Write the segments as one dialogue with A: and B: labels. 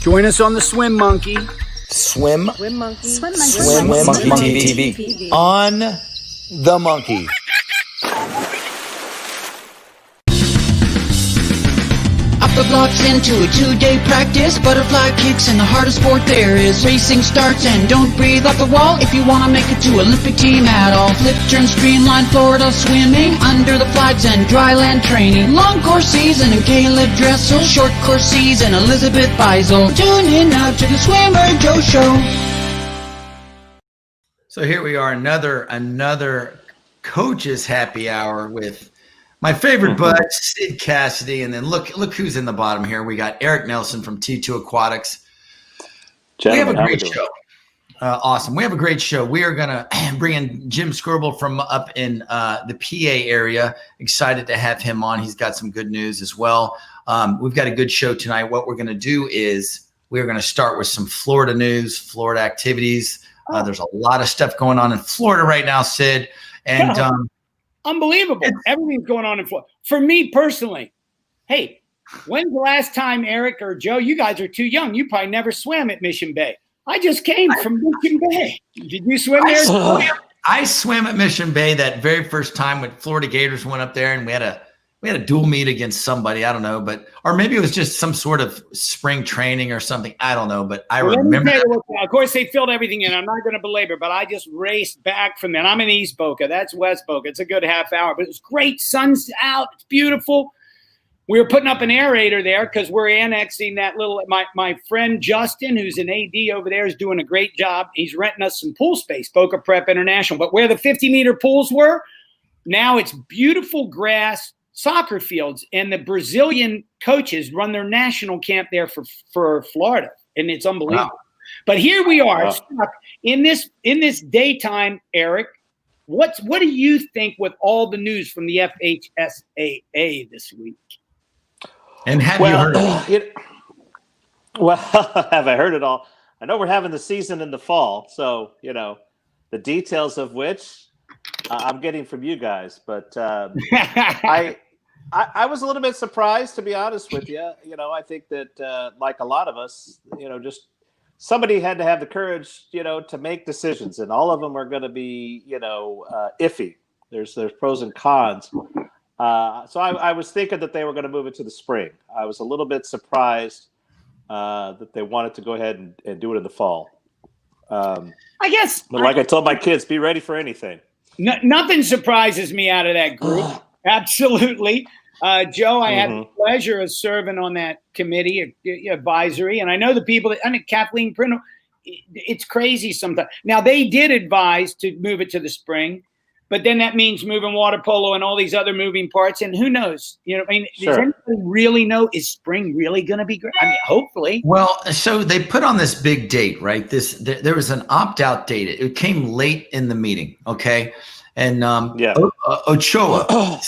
A: Join us on the Swim Monkey.
B: Swim
C: Monkey
B: TV. On the Monkey.
D: Off the blocks into a 2-day practice. Butterfly kicks and the hardest sport there is. Racing starts and don't breathe off the wall. If you want to make it to Olympic team at all. Flip, turn, streamline, Florida swimming. Under the flags and dry land training. Long course season and Caleb Dressel. Short course season, Elizabeth Beisel. Tune in now to the Swimmer Joe Show.
E: So here we are, another coach's happy hour with my favorite bud, Sid Cassidy, and then look who's in the bottom here. We got Eric Nelson from T2 Aquatics.
F: Gentlemen,
E: we have a great show. Awesome. We have a great show. We are going to bring in Jim Skirboll from up in the PA area. Excited to have him on. He's got some good news as well. We've got a good show tonight. What we're going to do is we're going to start with some Florida news, Florida activities. There's a lot of stuff going on in Florida right now, Sid. And
A: Unbelievable. Everything's going on in Florida. For me personally, hey, when's the last time, Eric or Joe, you guys are too young. You probably never swam at Mission Bay. I just came from Mission Bay. Did you swim there?
E: I swam at Mission Bay that very first time when Florida Gators went up there, and we had a dual meet against somebody. I don't know, or maybe it was just some sort of spring training or something. I don't know, but I remember.
A: Of course, they filled everything in. I'm not going to belabor, but I just raced back from there. I'm in East Boca. That's West Boca. It's a good half hour, but it was great. Sun's out. It's beautiful. We were putting up an aerator there because we're annexing that little. My friend Justin, who's an AD over there, is doing a great job. He's renting us some pool space, Boca Prep International. But where the 50-meter pools were, now it's beautiful grass. Soccer fields, and the Brazilian coaches run their national camp there for Florida, and it's unbelievable. Wow. But here we are stuck in this daytime, Eric. What do you think with all the news from the FHSAA this week?
E: And have you heard it?
F: Well, have I heard it all? I know we're having the season in the fall, so the details of which I'm getting from you guys, but I was a little bit surprised, to be honest with you. I think that like a lot of us, just somebody had to have the courage, to make decisions, and all of them are going to be, iffy. There's pros and cons. So I was thinking that they were going to move it to the spring. I was a little bit surprised that they wanted to go ahead and do it in the fall.
A: I guess,
F: but like I told my kids, be ready for anything.
A: Nothing surprises me out of that group. Absolutely. Joe, I had the pleasure of serving on that committee, advisory. And I know the people Kathleen Prindle, it's crazy sometimes. Now, they did advise to move it to the spring, but then that means moving water polo and all these other moving parts. And who knows? Does anybody really know? Is spring really going to be great? I mean, hopefully.
E: Well, so they put on this big date, right? There was an opt-out date. It came late in the meeting, okay? And Ochoa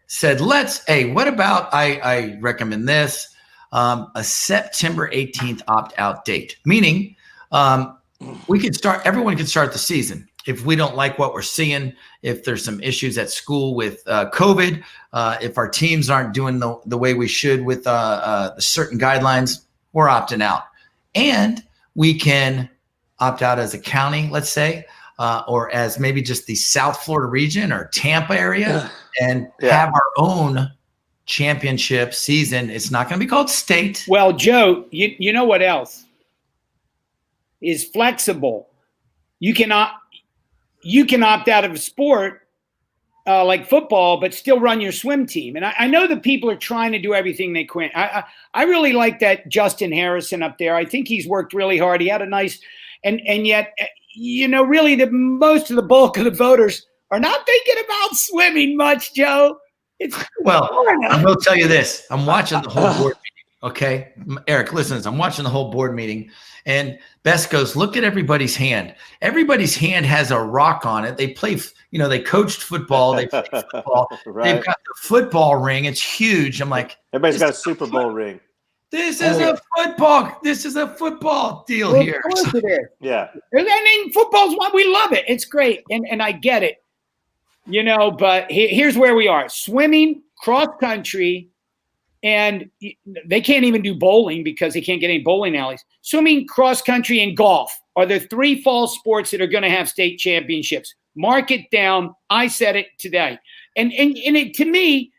E: said, what about, I recommend this, a September 18th opt-out date, meaning everyone could start the season. If we don't like what we're seeing, if there's some issues at school with COVID, if our teams aren't doing the way we should with the certain guidelines, we're opting out. And we can opt out as a county, let's say, or as maybe just the South Florida region or Tampa area, and have our own championship season. It's not going to be called state.
A: Well, Joe, you know what else is flexible? You can opt out of a sport like football, but still run your swim team. And I know that people are trying to do everything they can. I really like that Justin Harrison up there. I think he's worked really hard. He had a nice, and yet, really most of the bulk of the voters are not thinking about swimming much, Joe.
E: I will tell you this. I'm watching the whole board meeting. Okay. Eric, listen, I'm watching the whole board meeting, and Bess goes, look at everybody's hand. Everybody's hand has a rock on it. They play, they coached football. They play football. Right. They've got the football ring. It's huge. I'm like,
F: everybody's got a Super Bowl ring.
E: This is a football deal here.
A: Of course it is.
F: Yeah.
A: Football's what we love it. It's great. And I get it. But here's where we are. Swimming, cross country, And they can't even do bowling because they can't get any bowling alleys. Swimming, cross country, and golf are the 3 fall sports that are going to have state championships. Mark it down. I said it today. And it, to me,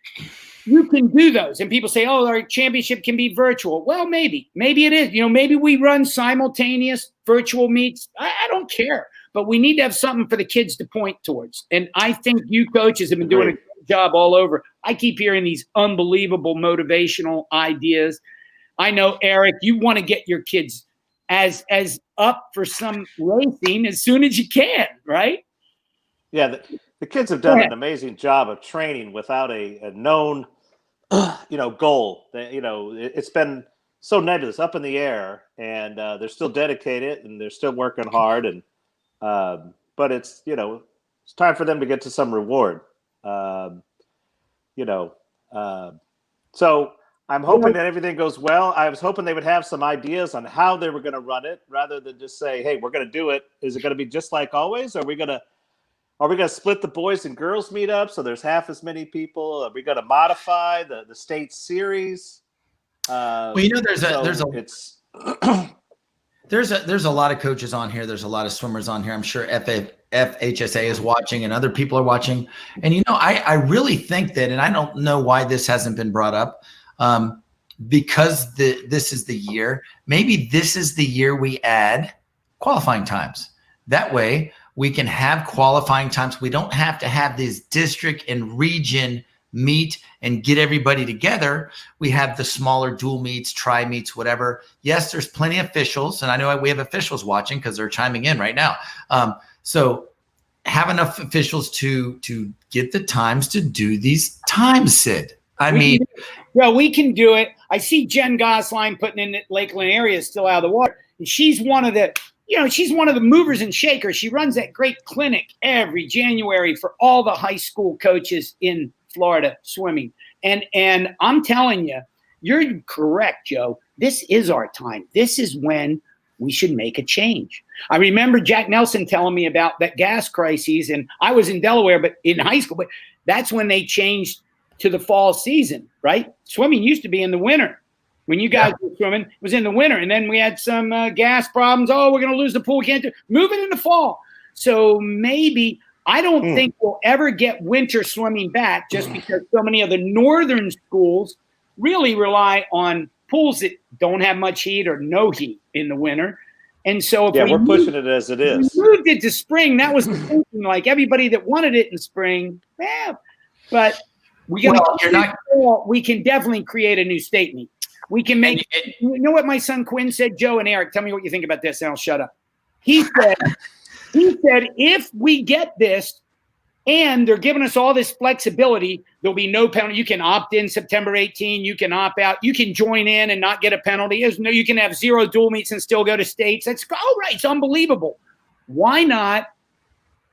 A: you can do those. And people say, oh, our championship can be virtual. Well, maybe it is. Maybe we run simultaneous virtual meets. I don't care. But we need to have something for the kids to point towards. And I think you coaches have been doing a great job all over. I keep hearing these unbelievable motivational ideas. I know, Eric, you want to get your kids as up for some racing as soon as you can, right?
F: Yeah, the kids have done an amazing job of training without a known, goal. It's been so nebulous, up in the air, and they're still dedicated and they're still working hard. And but it's time for them to get to some reward. So I'm hoping that everything goes well. I was hoping they would have some ideas on how they were going to run it, rather than just say, "Hey, we're going to do it." Is it going to be just like always? Are we going to split the boys and girls meet up so there's half as many people? Are we going to modify the state series?
E: Well, there's a lot of coaches on here. There's a lot of swimmers on here. I'm sure FHSA is watching and other people are watching. And, I really think that, and I don't know why this hasn't been brought up, because this is the year. Maybe this is the year we add qualifying times. That way we can have qualifying times. We don't have to have these district and region meet and get everybody together. We have the smaller dual meets, tri meets, whatever. Yes, there's plenty of officials, and I know we have officials watching because they're chiming in right now. So have enough officials to get the times to do these times, Sid.
A: We can do it. I see Jen Gosline putting in that Lakeland area is still out of the water. And she's one of the movers and shakers. She runs that great clinic every January for all the high school coaches in Florida swimming. And I'm telling you, you're correct, Joe. This is our time. This is when we should make a change. I remember Jack Nelson telling me about that gas crisis, and I was in Delaware, but in high school, but that's when they changed to the fall season, right? Swimming used to be in the winter. When you guys were swimming, it was in the winter. And then we had some gas problems. Oh, we're going to lose the pool. We can't do it. Move it in the fall. So maybe I don't think we'll ever get winter swimming back, just because so many of the northern schools really rely on pools that don't have much heat or no heat in the winter. And so if
F: we're pushing it as it is.
A: We moved it to spring. That was the thinking, like everybody that wanted it in spring. Yeah, but we can definitely create a new state meet. We can make – you know what my son Quinn said? Joe and Eric, tell me what you think about this, and I'll shut up. He said, if we get this and they're giving us all this flexibility, there'll be no penalty. You can opt in September 18. You can opt out. You can join in and not get a penalty. You can have 0 dual meets and still go to states. That's all right. It's unbelievable. Why not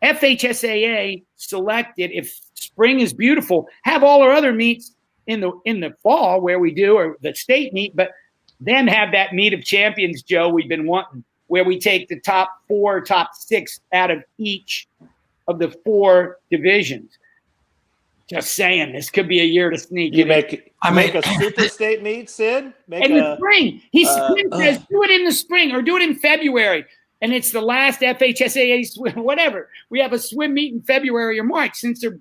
A: FHSAA selected, if spring is beautiful, have all our other meets in the fall where we do, or the state meet, but then have that meet of champions, Joe, we've been wanting, where we take the top 4, top 6 out of each of the 4 divisions. Just saying, this could be a year to sneak.
F: Make a super state meet, Sid?
A: In the spring. He says do it in the spring or do it in February. And it's the last FHSAA swim, whatever. We have a swim meet in February or March. Since they're,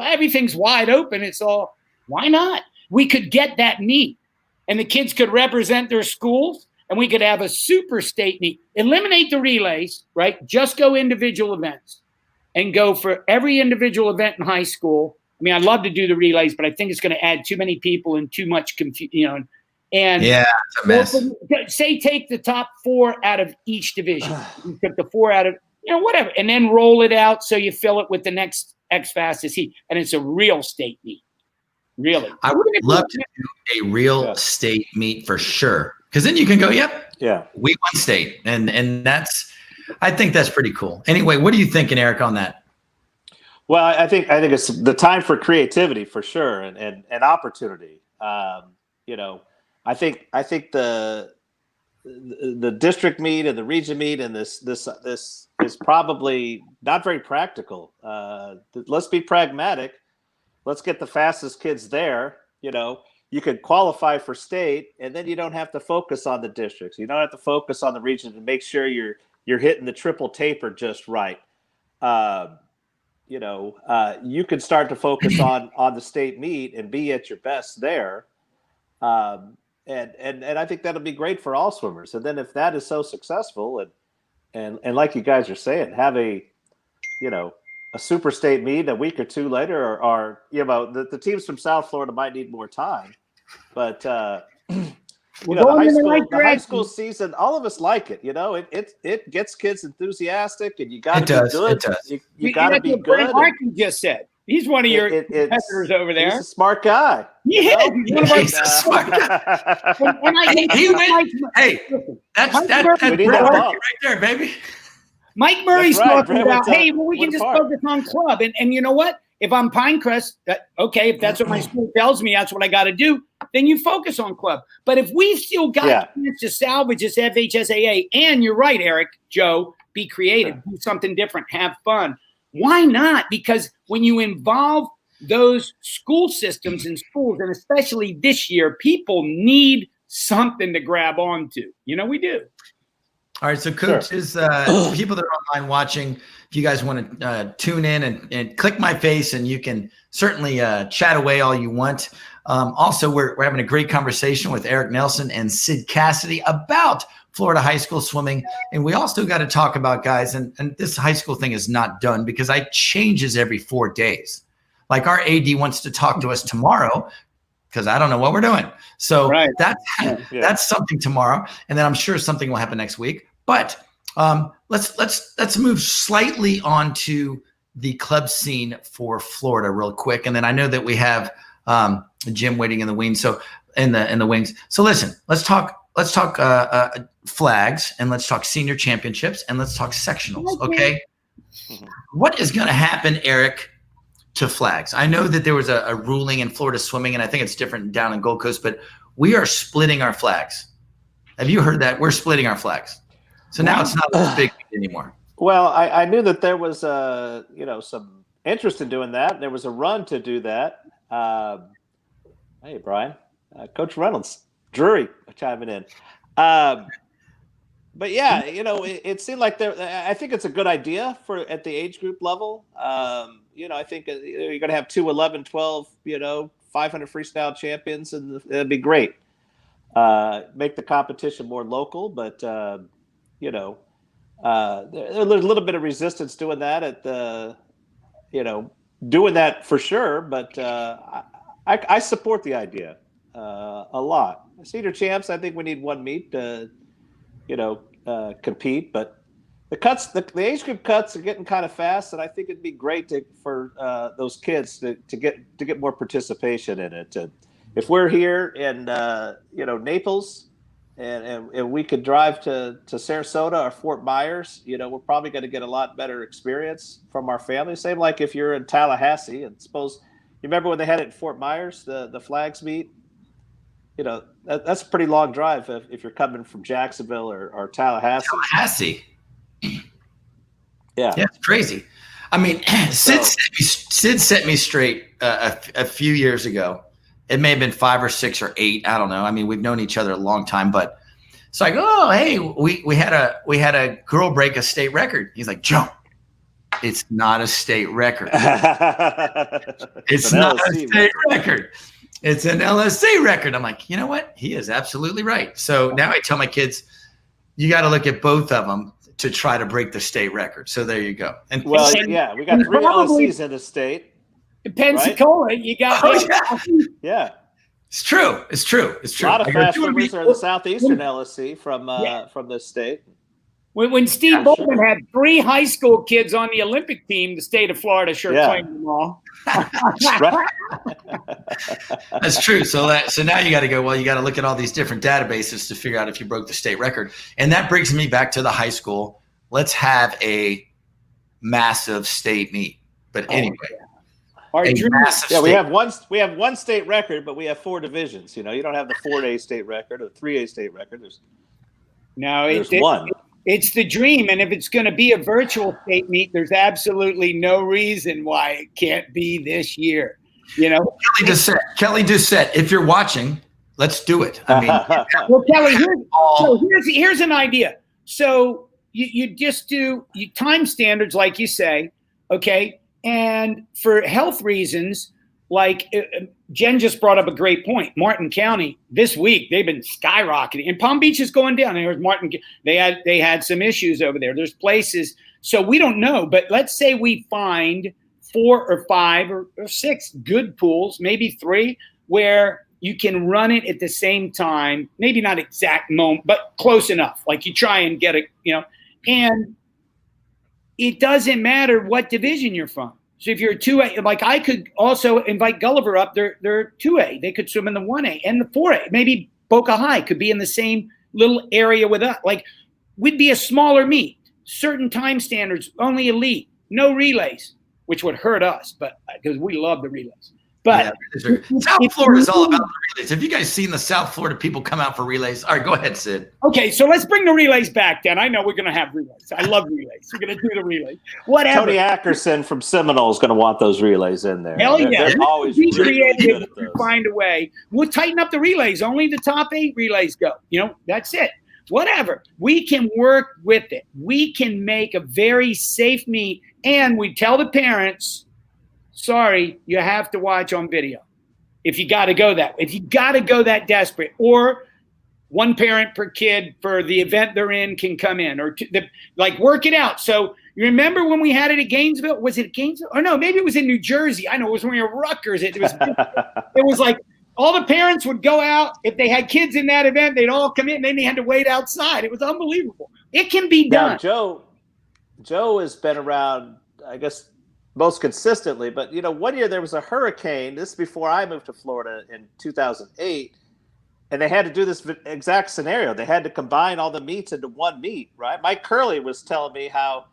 A: everything's wide open, it's all, why not? We could get that meet, and the kids could represent their schools, and we could have a super state meet. Eliminate the relays, right? Just go individual events and go for every individual event in high school. I mean, I'd love to do the relays, but I think it's going to add too many people and too much confusion, And
E: yeah, it's a mess.
A: Say take the top 4 out of each division. You took the 4 out of, whatever, and then roll it out so you fill it with the next X fastest heat, and it's a real state meet. Really,
E: I would love to do a real state meet for sure, because then you can go, we won state, and I think that's pretty cool. Anyway, what are you thinking, Eric, on that?
F: Well, I think it's the time for creativity for sure, and opportunity. I think the district meet and the region meet and this is probably not very practical. Let's be pragmatic. Let's get the fastest kids there. you could qualify for state, and then you don't have to focus on the districts. You don't have to focus on the region to make sure you're hitting the triple taper just right. You can start to focus on the state meet and be at your best there. And I think that'll be great for all swimmers. And then if that is so successful, and like you guys are saying, have a super state meet a week or two later, or the teams from South Florida might need more time, but the high school season, all of us like it. It gets kids enthusiastic, and you got to be good.
E: It does.
F: You got to be good.
A: Brent Harkin just said. He's one of your competitors over there.
F: He's a smart guy.
A: Yeah,
E: he's a smart guy. That's Brent right there, baby.
A: Mike Murray's talking about,
F: we
A: can just focus on club. And you know what? If I'm Pinecrest, if that's what my school tells me, that's what I got to do, then you focus on club. But if we've still got a chance to salvage this FHSAA, and you're right, Eric, Joe, be creative, do something different, have fun. Why not? Because when you involve those school systems in schools, and especially this year, people need something to grab onto. We do.
E: All right, so coaches, people that are online watching, if you guys want to tune in and click my face, and you can certainly chat away all you want. Also, we're having a great conversation with Eric Nelson and Sid Cassidy about Florida high school swimming. And we also got to talk about, guys, and this high school thing is not done because it changes every 4 days. Like our AD wants to talk to us tomorrow because I don't know what we're doing. So that's something tomorrow. And then I'm sure something will happen next week. But let's move slightly on to the club scene for Florida real quick. And then I know that we have Jim waiting in the wings. So in the wings. So listen, let's talk flags, and let's talk senior championships, and let's talk sectionals. Okay. What is going to happen, Eric, to flags? I know that there was a ruling in Florida swimming, and I think it's different down in Gold Coast, but we are splitting our flags. Have you heard that? We're splitting our flags. So now it's not as big anymore.
F: Well, I knew that there was some interest in doing that. There was a run to do that. Hey, Brian, Coach Reynolds, Drury chiming in. But yeah, it seemed like I think it's a good idea at the age group level. I think you're going to have 2 11, 12, 500 freestyle champions, and it'd be great. Make the competition more local, but there's a little bit of resistance doing that at the, doing that for sure. But I support the idea a lot. Senior champs, I think we need one meet to, compete. But the age group cuts are getting kind of fast, and I think it'd be great for those kids to get more participation in it. And if we're here in Naples, and we could drive to Sarasota or Fort Myers, we're probably going to get a lot better experience from our family. Same like if you're in Tallahassee, and suppose you remember when they had it in Fort Myers, the flags meet. That's a pretty long drive if you're coming from Jacksonville or Tallahassee. Yeah,
E: it's crazy. I mean, Sid set me straight a few years ago. It may have been 5 or 6 or 8. I don't know. I mean, we've known each other a long time, but it's like, oh, hey, we had a girl break a state record. He's like, Joe, it's not a state record. It's not a state record. It's an LSC record. I'm like, you know what? He is absolutely right. So now I tell my kids, you got to look at both of them to try to break the state record. So there you go. And
F: we got 3 LSCs in the state.
A: In Pensacola, right? You got
F: yeah.
E: It's true.
F: A lot of fast swimmers are the Southeastern LSC from this state.
A: When Steve Bolton had 3 high school kids on the Olympic team, the state of Florida claimed them all.
E: That's true. So now you got to go, well, you got to look at all these different databases to figure out if you broke the state record. And that brings me back to the high school. Let's have a massive state meet. But anyway.
F: We have one state record, but we have 4 divisions. You don't have the 4A state record or the 3A state record. There's one.
A: It's the dream, and if it's going to be a virtual state meet, there's absolutely no reason why it can't be this year. You know,
E: Kelly Doucette, if you're watching, let's do it. I mean,
A: well, Kelly, here's an idea. So you just do time standards, like you say, okay? And for health reasons, like Jen just brought up a great point. Martin County this week, they've been skyrocketing, and Palm Beach is going down. And they had some issues over there. There's places, so we don't know. But let's say we find 4 or 5 or 6 good pools, maybe 3, where you can run it at the same time, maybe not exact moment, but close enough. Like you try and get it, and it doesn't matter what division you're from. So if you're a 2A, like I could also invite Gulliver up. They're 2A. They could swim in the 1A and the 4A. Maybe Boca High could be in the same little area with us. Like we'd be a smaller meet, certain time standards, only elite, no relays, which would hurt us, but because we love the relays. But
E: South Florida is all about the relays. Have you guys seen the South Florida people come out for relays? All right, go ahead, Sid.
A: Okay, so let's bring the relays back then. I know we're going to have relays. I love relays. We're going to do the relays. Whatever.
F: Tony Ackerson from Seminole is going to want those relays in there.
A: Hell yeah.
F: They're always
A: be
F: really
A: creative.
F: good at those.
A: Find a way. We'll tighten up the relays. Only the top 8 relays go. That's it. Whatever. We can work with it. We can make a very safe meet, and we tell the parents, sorry, you have to watch on video. If you got to go that desperate, or one parent per kid for the event they're in can come in, or work it out. So you remember when we had it at Gainesville? Was it Gainesville? Or no, maybe it was in New Jersey. I know it was when we were Rutgers. It was like all the parents would go out. If they had kids in that event, they'd all come in, and then they had to wait outside. It was unbelievable. It can be done.
F: Now, Joe has been around, I guess, most consistently, but 1 year there was a hurricane. This is before I moved to Florida in 2008, and they had to do this exact scenario. They had to combine all the meets into one meet, right? Mike Curley was telling me how,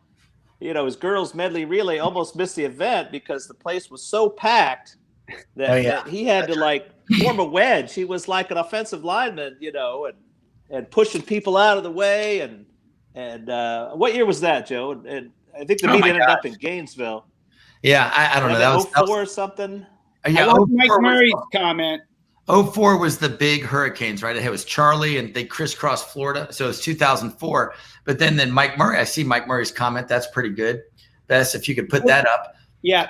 F: his girls medley relay almost missed the event because the place was so packed that he had to form a wedge. He was like an offensive lineman, and pushing people out of the way. And what year was that, Joe? And I think the meet ended up in Gainesville.
E: Yeah, I don't know. That was
F: 04 or something.
A: Yeah, I like Mike Murray's comment.
E: 04 was the big hurricanes, right? It was Charlie, and they crisscrossed Florida. So it was 2004. But then Mike Murray, I see Mike Murray's comment. That's pretty good. Bess, if you could put that up.
A: Yeah.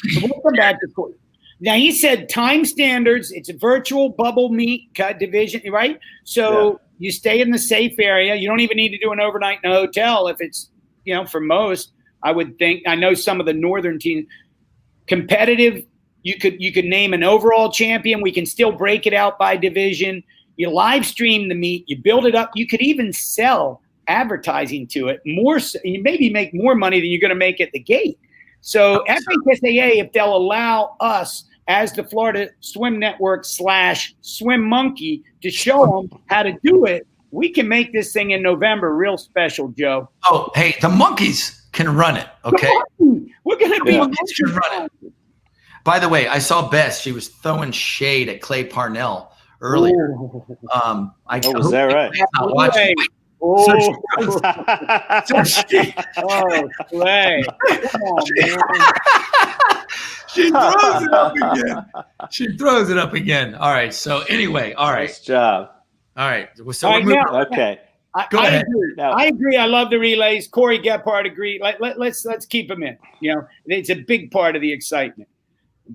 A: So we'll come back to Corey. Now, he said time standards. It's a virtual bubble meet division, right? So you stay in the safe area. You don't even need to do an overnight in a hotel if it's, for most. I would think. I know some of the northern teams, competitive. You could name an overall champion. We can still break it out by division. You live stream the meet. You build it up. You could even sell advertising to it more. You maybe make more money than you're going to make at the gate. So FHSAA, if they'll allow us as the Florida Swim Network / Swim Monkey to show them how to do it, we can make this thing in November real special, Joe.
E: Oh, hey, the monkeys can run it, okay?
A: We're going to be
E: can run it. By the way, I saw Bess. She was throwing shade at Clay Parnell earlier.
F: Was that right?
E: Not watching.
A: Clay.
E: She throws it up again. She throws it up again. All right. So anyway, all right.
F: Nice job.
E: All right. So we're moving.
F: Okay.
E: Go ahead.
A: I agree. I love the relays. Corey Gephardt agreed. Let's keep them in. It's a big part of the excitement.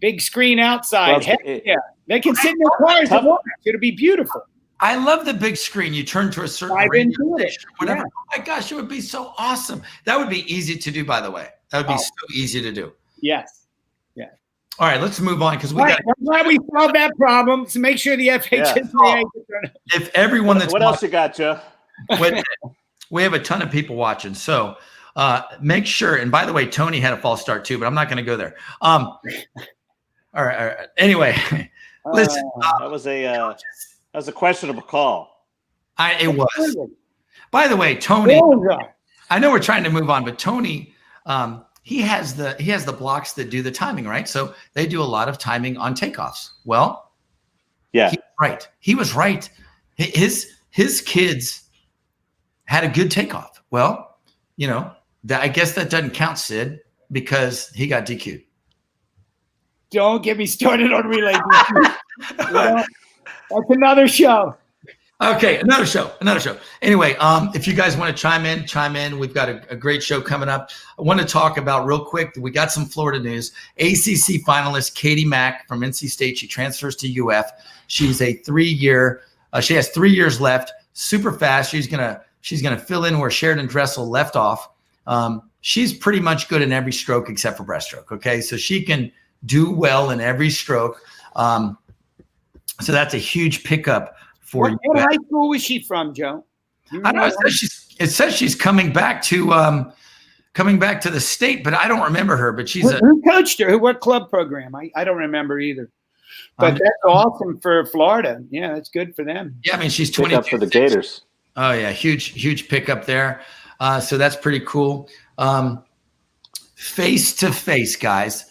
A: Big screen outside. They can sit in their cars and watch. It'll be beautiful.
E: I love the big screen. You turn to a certain radio station, whatever. Yeah. Oh my gosh, it would be so awesome. That would be easy to do, by the way. That would be so easy to do.
A: Yes. Yeah.
E: All right, let's move on because we got.
A: I'm glad we solved that problem. So make sure the FHSAA.
E: If everyone that's
F: what else you got, Joe?
E: We have a ton of people watching, so make sure. And by the way, Tony had a false start too, but I'm not going to go there. All right. Anyway, listen.
F: That was a questionable call.
E: It was. By the way, Tony. I know we're trying to move on, but Tony, he has the blocks that do the timing, right? So they do a lot of timing on takeoffs. Well,
F: yeah,
E: he was right. His kids had a good takeoff. Well, I guess that doesn't count, Sid, because he got DQ'd.
A: Don't get me started on relay. That's another show.
E: Okay, another show. Anyway, if you guys want to chime in. We've got a great show coming up. I want to talk about real quick. We got some Florida news. ACC finalist Katie Mack from NC State. She transfers to UF. She's a 3-year. She has 3 years left. Super fast. She's gonna fill in where Sheridan Dressel left off. She's pretty much good in every stroke except for breaststroke. Okay, so she can do well in every stroke. So that's a huge pickup.
A: What high school was she from, Joe?
E: I don't know. It says she's coming back to the state, but I don't remember her. But she's
A: who coached her? What club program? I don't remember either. But that's awesome for Florida. Yeah, that's good for them.
E: Yeah, I mean she's 22
F: up for the Gators.
E: Oh yeah, huge pickup there. So that's pretty cool. Face to face, guys.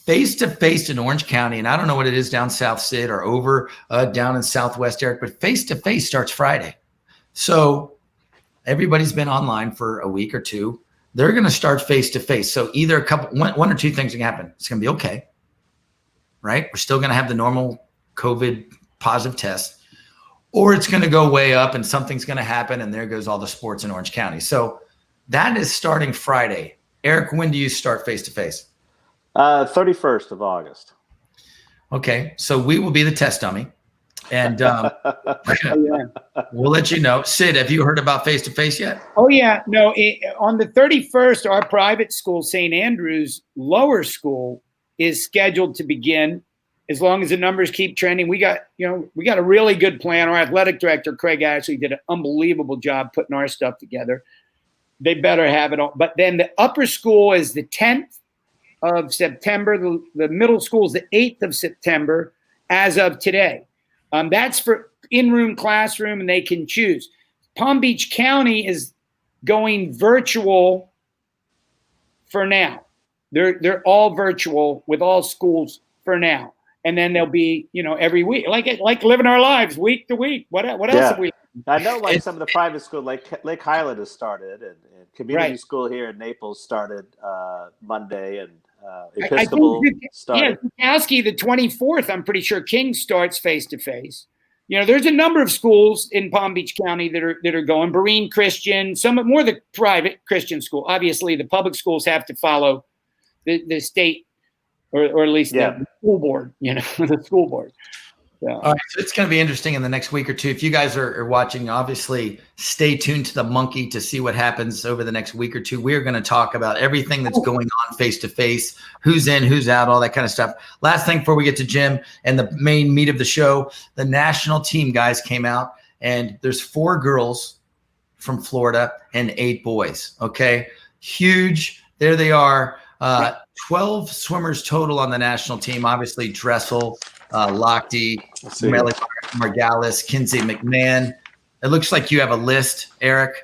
E: Face to face in Orange County, and I don't know what it is down South Sid or over down in Southwest, Eric, but face to face starts Friday. So everybody's been online for a week or two. They're going to start face to face. So either one or two things can happen. It's going to be okay, right? We're still going to have the normal COVID positive test, or it's going to go way up and something's going to happen, and there goes all the sports in Orange County. So that is starting Friday. Eric, when do you start face to face?
F: 31st of August.
E: Okay, so we will be the test dummy, and we'll let you know. Sid, have you heard about face to face yet?
A: Oh yeah, no. On the 31st, our private school, St. Andrew's Lower School, is scheduled to begin. As long as the numbers keep trending, we got a really good plan. Our athletic director Craig Ashley did an unbelievable job putting our stuff together. They better have it all. But then the upper school is the 10th of September. The middle school is the 8th of September as of today. That's for in-room classroom, and they can choose. Palm Beach County is going virtual for now. They're all virtual with all schools for now. And then they'll be, every week, like living our lives week to week. What else have we?
F: I know, some of the private schools, like Lake Highland has started, and community school here in Naples started Monday, and Episcopal started.
A: Yeah, Zukowski, the 24th, I'm pretty sure King starts face-to-face. There's a number of schools in Palm Beach County that are going. Berean Christian, some more the private Christian school. Obviously, the public schools have to follow the state or at least the school board, the school board. Yeah.
E: All right, so it's going to be interesting in the next week or two. If you guys are watching, obviously stay tuned to the Monkey to see what happens over the next week or two. We're going to talk about everything that's going on face to face, who's in, who's out, all that kind of stuff. Last thing before we get to Jim and the main meat of the show, the national team guys came out, and there's 4 girls from Florida and 8 boys. Okay, huge. There they are. 12 swimmers total on the national team. Obviously, Dressel, Lochte, Melly Margalis, Kinsey McMahon. It looks like you have a list, Eric.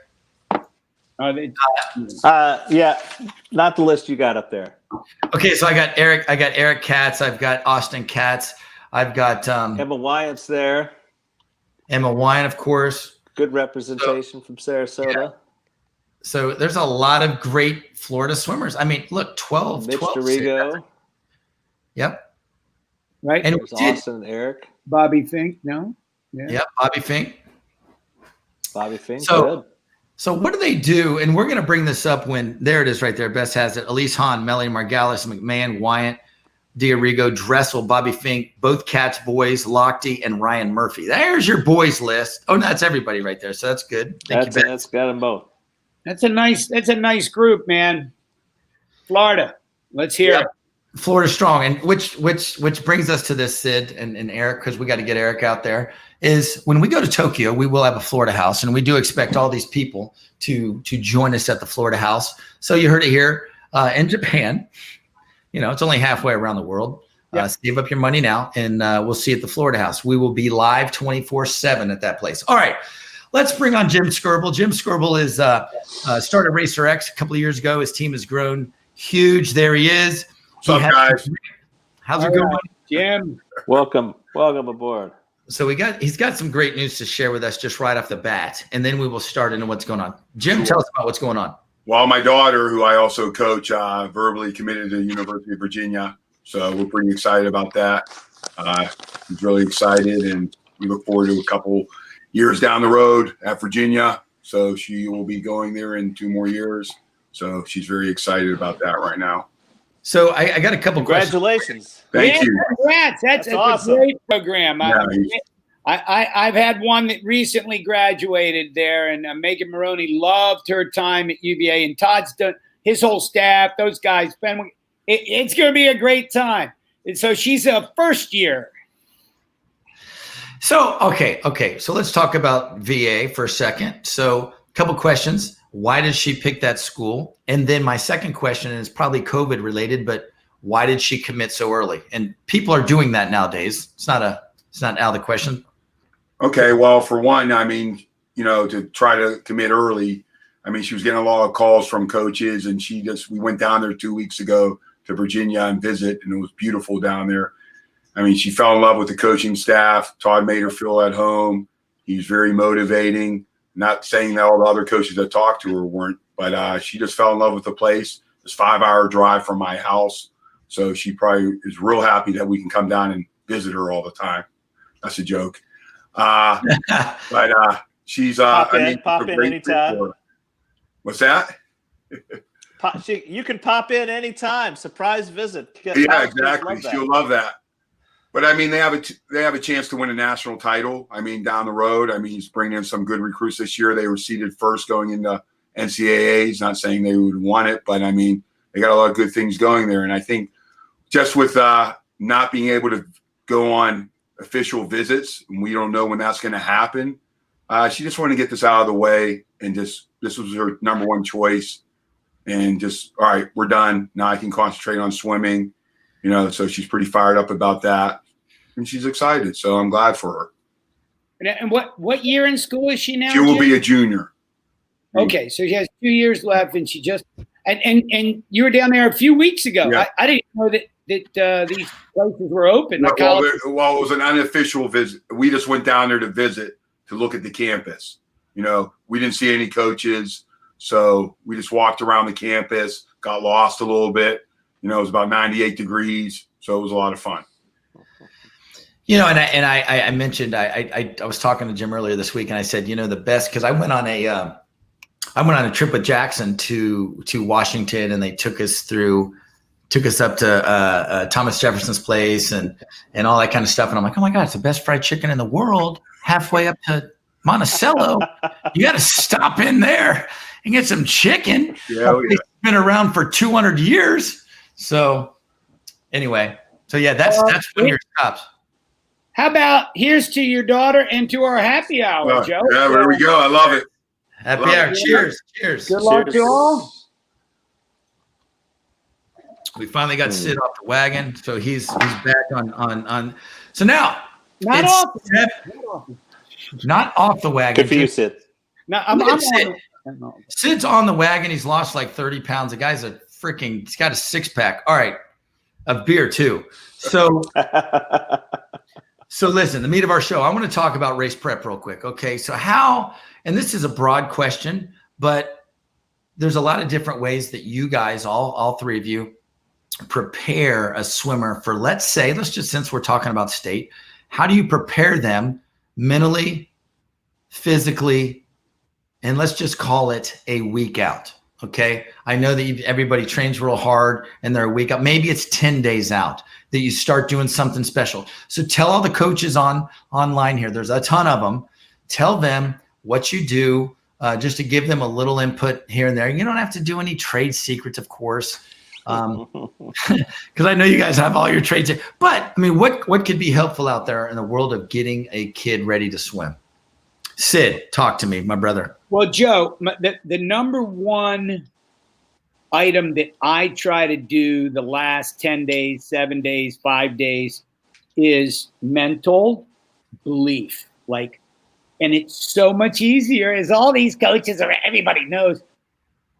F: Yeah, not the list you got up there.
E: Okay, so I got Eric Katz. I've got Austin Katz. I've got
F: Emma Wyant's there.
E: Emma Wyant, of course.
F: Good representation from Sarasota. Yeah.
E: So there's a lot of great Florida swimmers. I mean, look, 12.
F: Mitch Dorigo.
E: Yep.
A: Right.
F: And it was Austin and Eric.
A: Bobby Fink, no?
E: Yeah. Yep, Bobby Fink.
F: Good.
E: So what do they do? And we're going to bring this up when, there it is right there. Bess has it. Elise Hahn, Melly Margalis, McMahon, Wyant, Diarigo, Dressel, Bobby Fink, both Cats boys, Lochte, and Ryan Murphy. There's your boys list. Oh, no, that's everybody right there. So that's good.
F: That's got them both.
A: That's a nice group, man. Florida. Let's hear it.
E: Florida strong. And which brings us to this, Sid and Eric, because we got to get Eric out there, is when we go to Tokyo, we will have a Florida house, and we do expect all these people to join us at the Florida house. So you heard it here in Japan. It's only halfway around the world. Save up your money now, and we'll see you at the Florida house. We will be live 24/7 at that place. All right. Let's bring on Jim Skirboll. Jim Skirboll is started Racer X a couple of years ago. His team has grown huge. There he is.
C: What's up, guys?
E: How's it going,
A: Jim?
F: Welcome aboard.
E: So he's got some great news to share with us just right off the bat, and then we will start into what's going on. Jim, tell us about what's going on.
C: Well, my daughter, who I also coach, verbally committed to the University of Virginia. So we're pretty excited about that. He's really excited, and we look forward to a couple years down the road at Virginia. So she will be going there in 2 more years. So she's very excited about that right now.
E: So I got a couple
F: Congratulations.
C: Thank you.
A: Congrats. That's
F: awesome.
A: a great program.
C: Yeah,
A: I've had one that recently graduated there, and Megan Maroney loved her time at UVA, and Todd's done his whole staff. Those guys, it's going to be a great time. And so she's a first year.
E: So, okay. So let's talk about VA for a second. So a couple questions. Why did she pick that school? And then my second question is probably COVID related, but why did she commit so early? And people are doing that nowadays. It's not out of the question.
C: Okay. Well, for one, I mean, to try to commit early, I mean, she was getting a lot of calls from coaches, and we went down there 2 weeks ago to Virginia and visit, and it was beautiful down there. I mean, she fell in love with the coaching staff. Todd made her feel at home. He's very motivating. Not saying that all the other coaches that talked to her weren't, but she just fell in love with the place. It's a 5-hour drive from my house. So she probably is real happy that we can come down and visit her all the time. That's a joke. But she's
F: pop in anytime.
C: What's that?
F: You can pop in anytime. Surprise visit.
C: Yeah, exactly. She'll love that. But I mean, they have a chance to win a national title. I mean, down the road. I mean, he's bringing in some good recruits this year. They were seeded first going into NCAAs. Not saying they would want it, but I mean, they got a lot of good things going there. And I think just with not being able to go on official visits, and we don't know when that's going to happen, she just wanted to get this out of the way, and this was her number one choice. And just, all right, we're done. Now I can concentrate on swimming, so she's pretty fired up about that. And she's excited, so I'm glad for her.
A: And what year in school is she now?
C: She will be a junior.
A: Okay, so she has 2 years left, and she just and you were down there a few weeks ago.
C: Yeah.
A: I didn't know that these places were open.
C: Well, it was an unofficial visit. We just went down there to visit, to look at the campus. We didn't see any coaches, so we just walked around the campus, got lost a little bit. It was about 98 degrees, so it was a lot of fun.
E: And I mentioned I was talking to Jim earlier this week, and I said, the best, because I went on a trip with Jackson to Washington, and they took us up to Thomas Jefferson's place and all that kind of stuff. And I'm like, oh my God, it's the best fried chicken in the world. Halfway up to Monticello, you got to stop in there and get some chicken.
C: Yeah,
E: it's been around for 200 years. So anyway, that's when your stops.
A: How about here's to your daughter and to our happy hour, Joe?
C: Yeah, there we go. I love it.
E: Happy hour. Cheers. Cheers.
A: Good luck to all.
E: We finally got Sid off the wagon, so he's back on. So now
A: not
E: off the wagon.
F: Good for you, Sid.
A: No, I'm
E: Sid. Sid's on the wagon. He's lost like 30 pounds. The guy's he's got a 6-pack. All right, of beer too. So. So listen, the meat of our show, I want to talk about race prep real quick. Okay. So and this is a broad question, but there's a lot of different ways that you guys, all three of you, prepare a swimmer for, since we're talking about state, how do you prepare them mentally, physically, and let's just call it a week out. Okay. I know that everybody trains real hard and they're a week out. Maybe it's 10 days out that you start doing something special. So tell all the coaches online here, there's a ton of them. Tell them what you do, just to give them a little input here and there. You don't have to do any trade secrets, of course. Because I know you guys have all your trades. But I mean, what could be helpful out there in the world of getting a kid ready to swim? Sid, talk to me, my brother.
A: Well, Joe, the number one item that I try to do the last 10 days, 7 days, 5 days is mental belief. And it's so much easier, as all these coaches or everybody knows,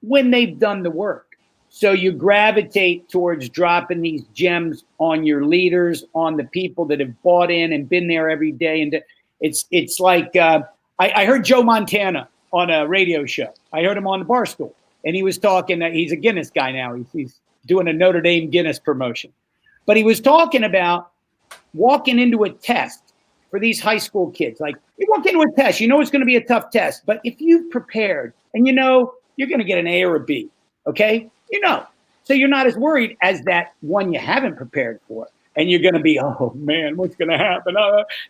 A: when they've done the work. So you gravitate towards dropping these gems on your leaders, on the people that have bought in and been there every day. And it's like I heard Joe Montana on a radio show. I heard him on the Barstool, and he was talking that he's a Guinness guy now. He's doing a Notre Dame Guinness promotion. But he was talking about walking into a test for these high school kids. Like, you walk into a test, you know it's going to be a tough test. But if you've prepared and you know you're going to get an A or a B, okay? You know. So you're not as worried as that one you haven't prepared for. And you're going to be, oh, man, what's going to happen?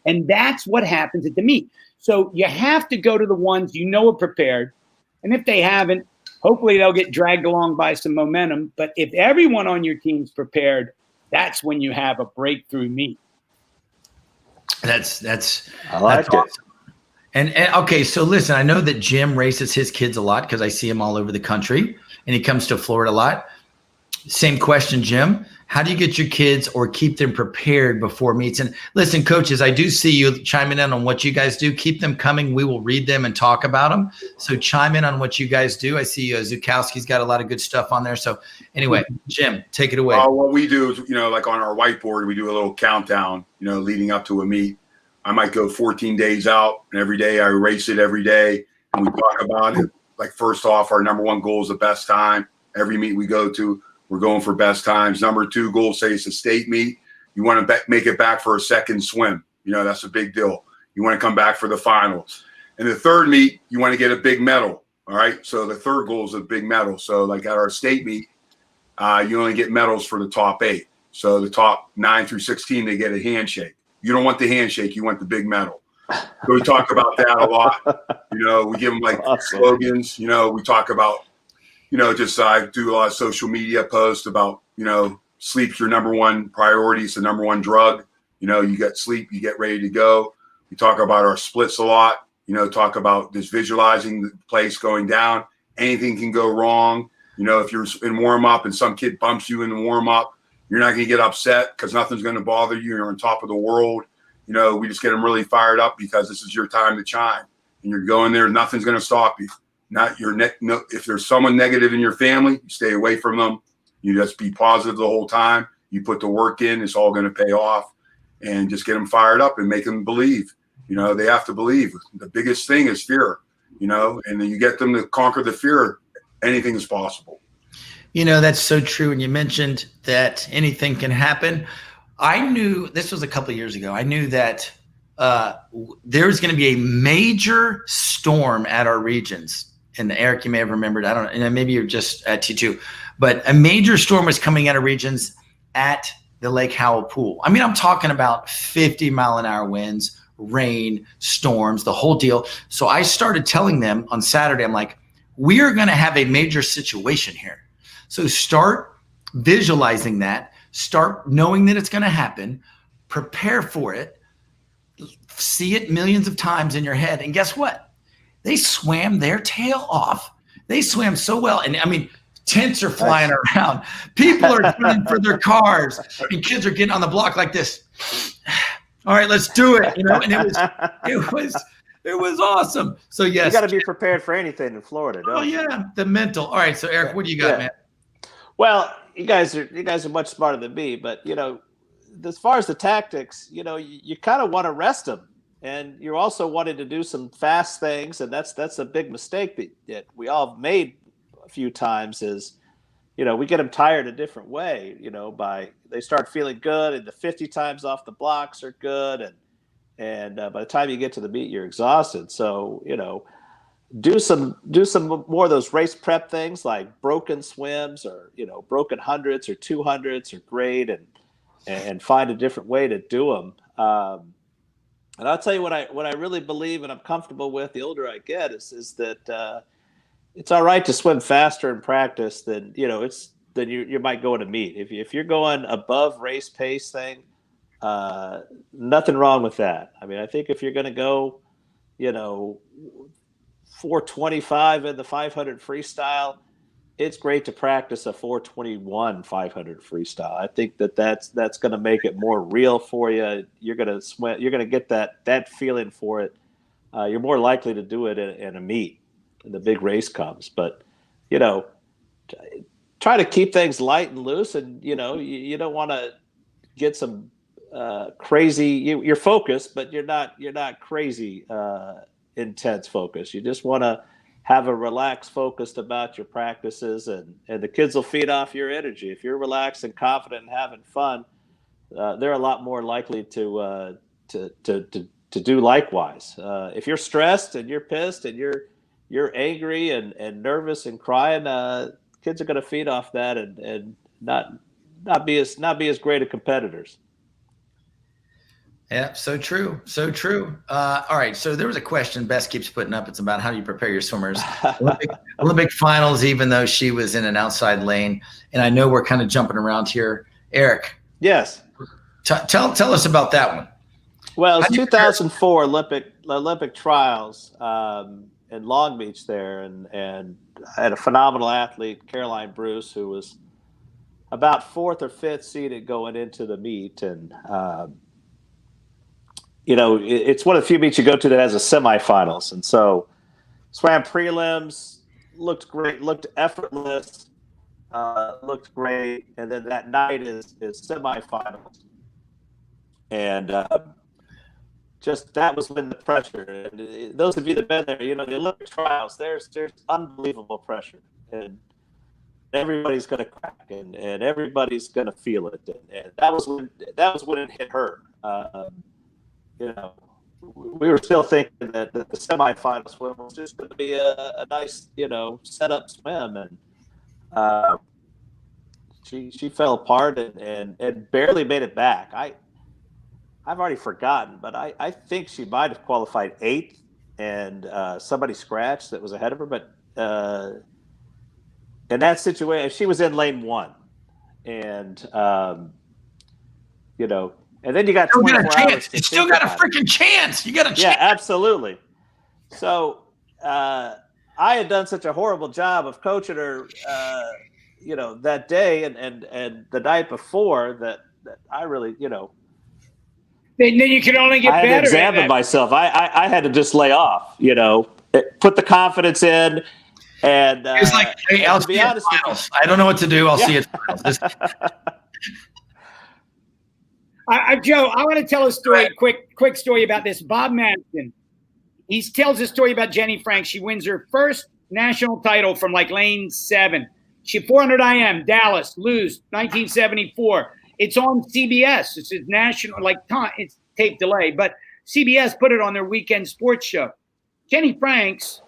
A: And that's what happens at the meet. So you have to go to the ones you know are prepared. And if they haven't, hopefully they'll get dragged along by some momentum. But if everyone on your team's prepared, that's when you have a breakthrough meet.
E: That's
F: I like it.
E: awesome. And okay, so listen, I know that Jim races his kids a lot because I see him all over the country, and he comes to Florida a lot. Same question, Jim. How do you get your kids or keep them prepared before meets? And listen, coaches, I do see you chiming in on what you guys do. Keep them coming. We will read them and talk about them. So chime in on what you guys do. I see Zukowski's got a lot of good stuff on there. So anyway, Jim, take it away.
C: What we do is, like on our whiteboard, we do a little countdown, leading up to a meet. I might go 14 days out, and every day I race it every day, and we talk about it. Like, first off, our number one goal is the best time. Every meet we go to, we're going for best times. Number two goal, say it's a state meet. You want to make it back for a second swim. That's a big deal. You want to come back for the finals. And the third meet, you want to get a big medal. All right. So the third goal is a big medal. So like at our state meet, you only get medals for the top 8. So the top 9 through 16, they get a handshake. You don't want the handshake. You want the big medal. So we talk about that a lot. We give them like slogans. We talk about, just I do a lot of social media posts about, sleep's your number one priority. It's the number one drug. You get sleep, you get ready to go. We talk about our splits a lot, talk about just visualizing the place going down. Anything can go wrong. If you're in warm up and some kid bumps you in the warm up, you're not going to get upset because nothing's going to bother you. You're on top of the world. We just get them really fired up because this is your time to shine. And you're going there. Nothing's going to stop you. If there's someone negative in your family, you stay away from them. You just be positive the whole time. You put the work in. It's all going to pay off. And just get them fired up and make them believe. They have to believe. The biggest thing is fear, and then you get them to conquer the fear. Anything is possible.
E: That's so true. And you mentioned that anything can happen. I knew this was a couple of years ago. I knew that there's going to be a major storm at our regions. And Eric, you may have remembered, I don't know, and maybe you're just at T2, but a major storm was coming out of regions at the Lake Howell pool. I mean, I'm talking about 50-mile-an-hour winds, rain, storms, the whole deal. So I started telling them on Saturday, I'm like, we are going to have a major situation here. So start visualizing that, start knowing that it's going to happen, prepare for it, see it millions of times in your head. And guess what? They swam their tail off. They swam so well. And I mean, tents are flying around. People are running for their cars, and kids are getting on the block like this. All right, let's do it. And it was awesome. So yes,
F: you got to be prepared for anything in Florida. Don't you?
E: Yeah, the mental. All right, so Eric, what do you got, man?
F: Well, you guys are much smarter than me, but as far as the tactics, you kind of want to rest them, and you're also wanting to do some fast things, and that's a big mistake that we all have made a few times. Is we get them tired a different way. By they start feeling good, and the 50 times off the blocks are good, and by the time you get to the meet, you're exhausted. So do some more of those race prep things like broken swims or broken 100s or 200s are great, and find a different way to do them. And I'll tell you what I really believe and I'm comfortable with the older I get is that it's all right to swim faster in practice than you might go in a meet. If you're going above race pace thing, nothing wrong with that. I mean, I think if you're going to go 425 in the 500 freestyle, it's great to practice a 421 500 freestyle. I think that's going to make it more real for you. You're going to swim. You're going to get that feeling for it. You're more likely to do it in a meet when the big race comes. But try to keep things light and loose, and you don't want to get some crazy. You're focused, but you're not crazy intense focus. You just want to have a relaxed focused about your practices, and the kids will feed off your energy. If you're relaxed and confident and having fun, they're a lot more likely to do likewise. If you're stressed and you're pissed and you're angry and nervous and crying, kids are going to feed off that and not be as great of competitors.
E: Yeah, so true. So true. All right. So there was a question Bess keeps putting up. It's about how do you prepare your swimmers. Olympic finals, even though she was in an outside lane. And I know we're kind of jumping around here. Eric.
F: Yes.
E: Tell us about that one.
F: Well, it's 2004 Olympic trials in Long Beach there. And I had a phenomenal athlete, Caroline Bruce, who was about 4th or 5th seeded going into the meet. And, it's one of the few meets you go to that has a semifinals. And so swam prelims, looked great, looked effortless, looked great. And then that night is semifinals. And just that was when the pressure. And those of you that have been there, the Olympic trials, there's unbelievable pressure. And everybody's going to crack and everybody's going to feel it. And that was when it hit her. We were still thinking that the semifinal swim was just going to be a nice, set-up swim, and she fell apart and barely made it back. I've already forgotten, but I think she might have qualified 8th, and somebody scratched that was ahead of her. But in that situation, she was in lane 1, and and then you got 24 hours.
E: You still got a freaking chance. You got a chance.
F: Yeah, absolutely. So I had done such a horrible job of coaching her, that day and the night before that I really,
A: Then you can only get better.
F: I had to examine myself. I had to just lay off, put the confidence in. And
E: it's like, hey, I'll be honest with you. I don't know what to do. I'll see it.
A: Joe, I want to tell a story, quick story about this. Bob Madison, he tells a story about Jenny Frank. She wins her first national title from like lane 7. She 400 IM, Dallas, lose, 1974. It's on CBS. It's a national, it's tape delay, but CBS put it on their weekend sports show. Jenny Franks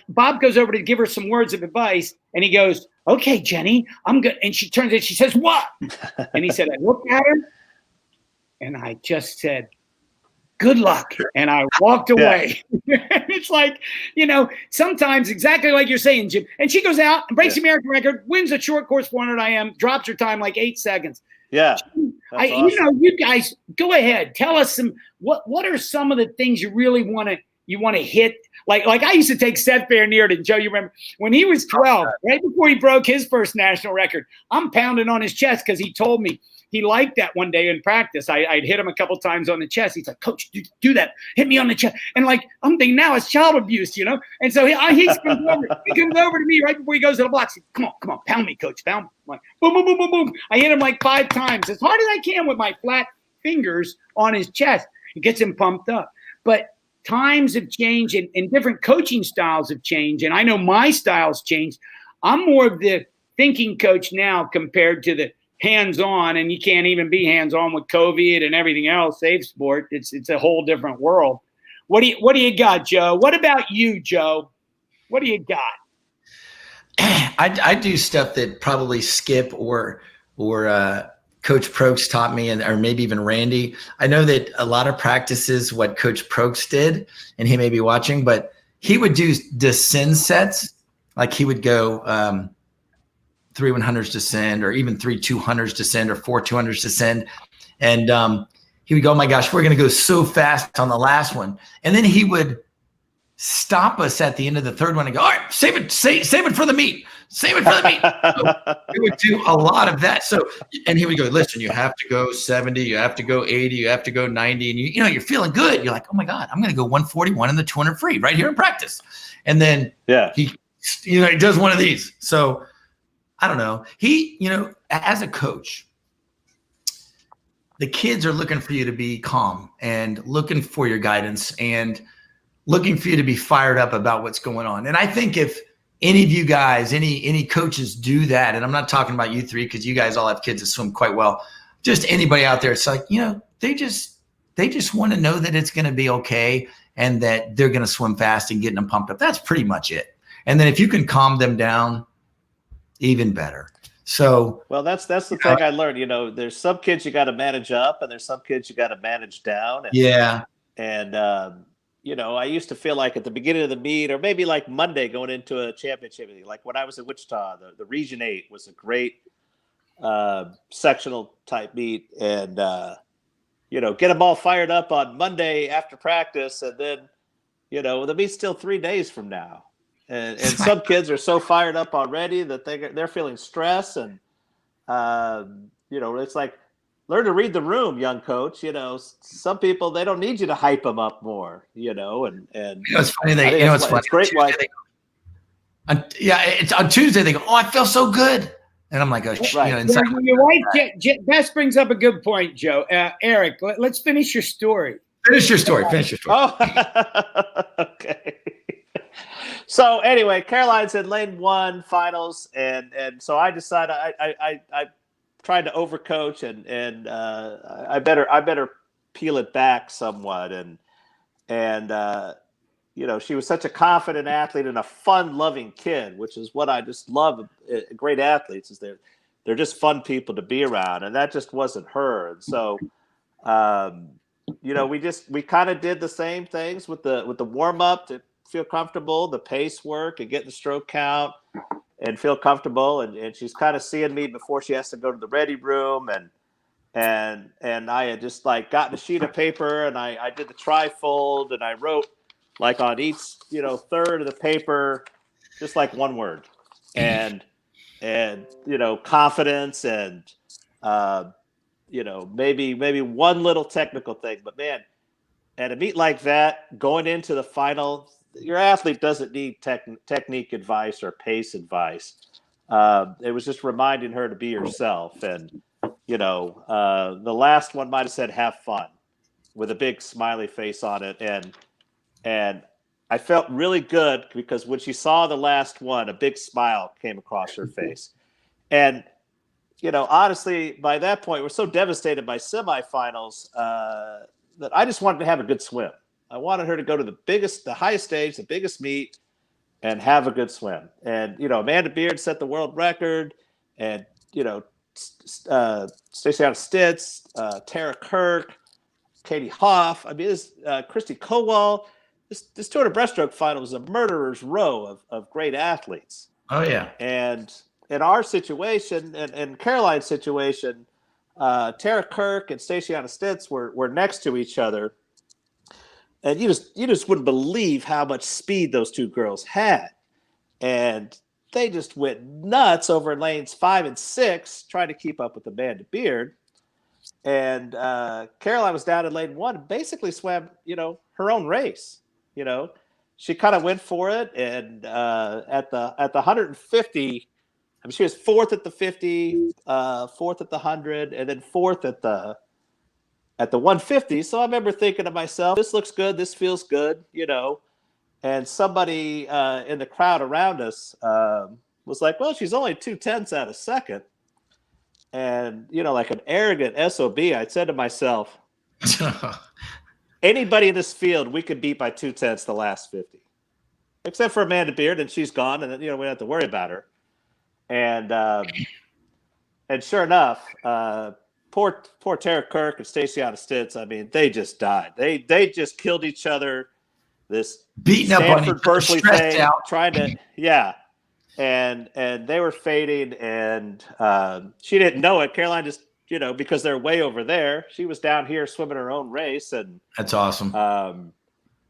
A: Bob goes over to give her some words of advice, and he goes, "Okay, Jenny, I'm good." And she turns and she says, "What?" And he said, I looked at her, and I just said, "Good luck." And I walked away. Yeah. It's like, sometimes exactly like you're saying, Jim. And she goes out and breaks the American record, wins a short course 400 IM, drops her time like 8 seconds.
F: Yeah.
A: Awesome. You guys go ahead. Tell us what are some of the things you really want to hit? Like I used to take Seth Fairnear, Joe, you remember when he was 12, right before he broke his first national record, I'm pounding on his chest because he told me he liked that one day in practice. I'd hit him a couple times on the chest. He's like, "Coach, do that. Hit me on the chest." And I'm thinking now it's child abuse, And so he comes over to me right before he goes to the blocks. He says, Come on, pound me, Coach, pound me. I'm like, boom, boom, boom, boom, boom. I hit him like 5 times as hard as I can with my flat fingers on his chest. It gets him pumped up. But times have changed and different coaching styles have changed. And I know my style's changed. I'm more of the thinking coach now compared to the hands-on, and you can't even be hands-on with COVID and everything else, safe sport. It's a whole different world. What do you got, Joe? What about you, Joe? What do you got?
E: I do stuff that probably Skip or Coach Prokes taught me, or maybe even Randy. I know that a lot of practices what Coach Prokes did, and he may be watching, but he would do descend sets. Like he would go 3 100s descend, or even 3 200s descend, or 4 200s descend. And he would go, "Oh my gosh, we're going to go so fast on the last one." And then he would stop us at the end of the third one and go, "All right, save it for the meet. Save it for the meet." So he would do a lot of that. So, and he would go, "Listen, you have to go 70, you have to go 80, you have to go 90. And you're feeling good. You're like, "Oh my God, I'm going to go 141 in the 200 free right here in practice." And then he does one of these. So I don't know. He, as a coach, the kids are looking for you to be calm and looking for your guidance and looking for you to be fired up about what's going on. And I think if any of you guys, any coaches do that, and I'm not talking about you three because you guys all have kids that swim quite well, just anybody out there, it's like, they just want to know that it's going to be okay and that they're going to swim fast and getting them pumped up. That's pretty much it. And then if you can calm them down, even better. So,
F: well, that's the thing I learned. There's some kids you got to manage up, and there's some kids you got to manage down. And I used to feel like at the beginning of the meet, or maybe like Monday going into a championship, like when I was in Wichita, the Region 8 was a great sectional type meet, and get them all fired up on Monday after practice, and then the meet's still 3 days from now, and some kids are so fired up already that they're feeling stress, and it's like, learn to read the room, young coach. Some people, they don't need you to hype them up more, and
E: it's funny. It's funny.
F: It's great.
E: It's on Tuesday. They go, "Oh, I feel so good." And I'm like,
A: right. You're right. Bess brings up a good point, Joe. Eric, let's finish your story.
E: Finish your story.
F: Oh, okay. So anyway, Caroline's in lane 1 finals. And so I decided I tried to overcoach and I better peel it back somewhat. And she was such a confident athlete and a fun-loving kid, which is what I just love. Great athletes is they're just fun people to be around, and that just wasn't her. And so, we kind of did the same things with the warm-up to feel comfortable, the pace work, and get the stroke count, and feel comfortable. And she's kind of seeing me before she has to go to the ready room, and I had just like gotten a sheet of paper, and I did the trifold, and I wrote, like on each, third of the paper, just like one word, and confidence, and maybe one little technical thing. But man, at a meet like that, going into the final, your athlete doesn't need technique advice or pace advice. It was just reminding her to be herself, and the last one might have said "have fun" with a big smiley face on it, and I felt really good because when she saw the last one, a big smile came across her face. And, honestly, by that point, we're so devastated by semifinals that I just wanted to have a good swim. I wanted her to go to the highest stage, the biggest meet, and have a good swim. And, Amanda Beard set the world record, and, Stacey Stitz, Tara Kirk, Katie Hoff. I mean, Christy Kowal. This 200 breaststroke final was a murderer's row of great athletes.
E: Oh, yeah.
F: And in our situation, and Caroline's situation, Tara Kirk and Stacey Stitz were next to each other. And you just wouldn't believe how much speed those two girls had. And they just went nuts over lanes 5 and 6, trying to keep up with Amanda Beard. And Caroline was down in lane 1 and basically swam, her own race. She kind of went for it, and at the 150, I mean, she was 4th at the 50, 4th at the 100, and then 4th at the 150. So I remember thinking to myself, "This looks good. This feels good," And somebody in the crowd around us was like, "Well, she's only 2/10 out of second," and like an arrogant SOB, I said to myself, anybody in this field, we could beat by 2/10 the last 50, except for Amanda Beard, and she's gone, and we don't have to worry about her. And sure enough, poor Tara Kirk and Stacey Stitz. I mean, they just died. They just killed each other. This
E: beating up on
F: Berkeley thing,
E: out.
F: trying to and they were fading, and she didn't know it. Caroline just. Because they're way over there. She was down here swimming her own race, and
E: that's awesome.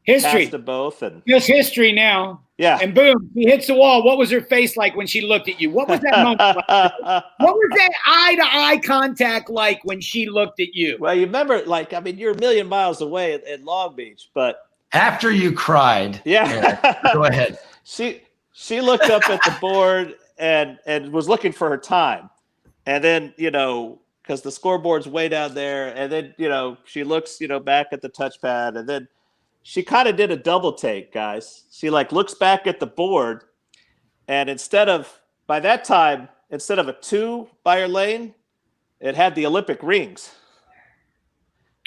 A: History
F: to both, and
A: just history now.
F: Yeah,
A: and boom, she hits the wall. What was her face like when she looked at you? What was that moment like? What was that eye-to-eye contact like when she looked at you?
F: Well, you remember, you're a million miles away in Long Beach, but
E: after you cried, go ahead.
F: She looked up at the board and was looking for her time, and then because the scoreboard's way down there, and then she looks back at the touchpad, and then she kind of did a double take, guys. She looks back at the board, and instead of a 2 by her lane, it had the Olympic rings.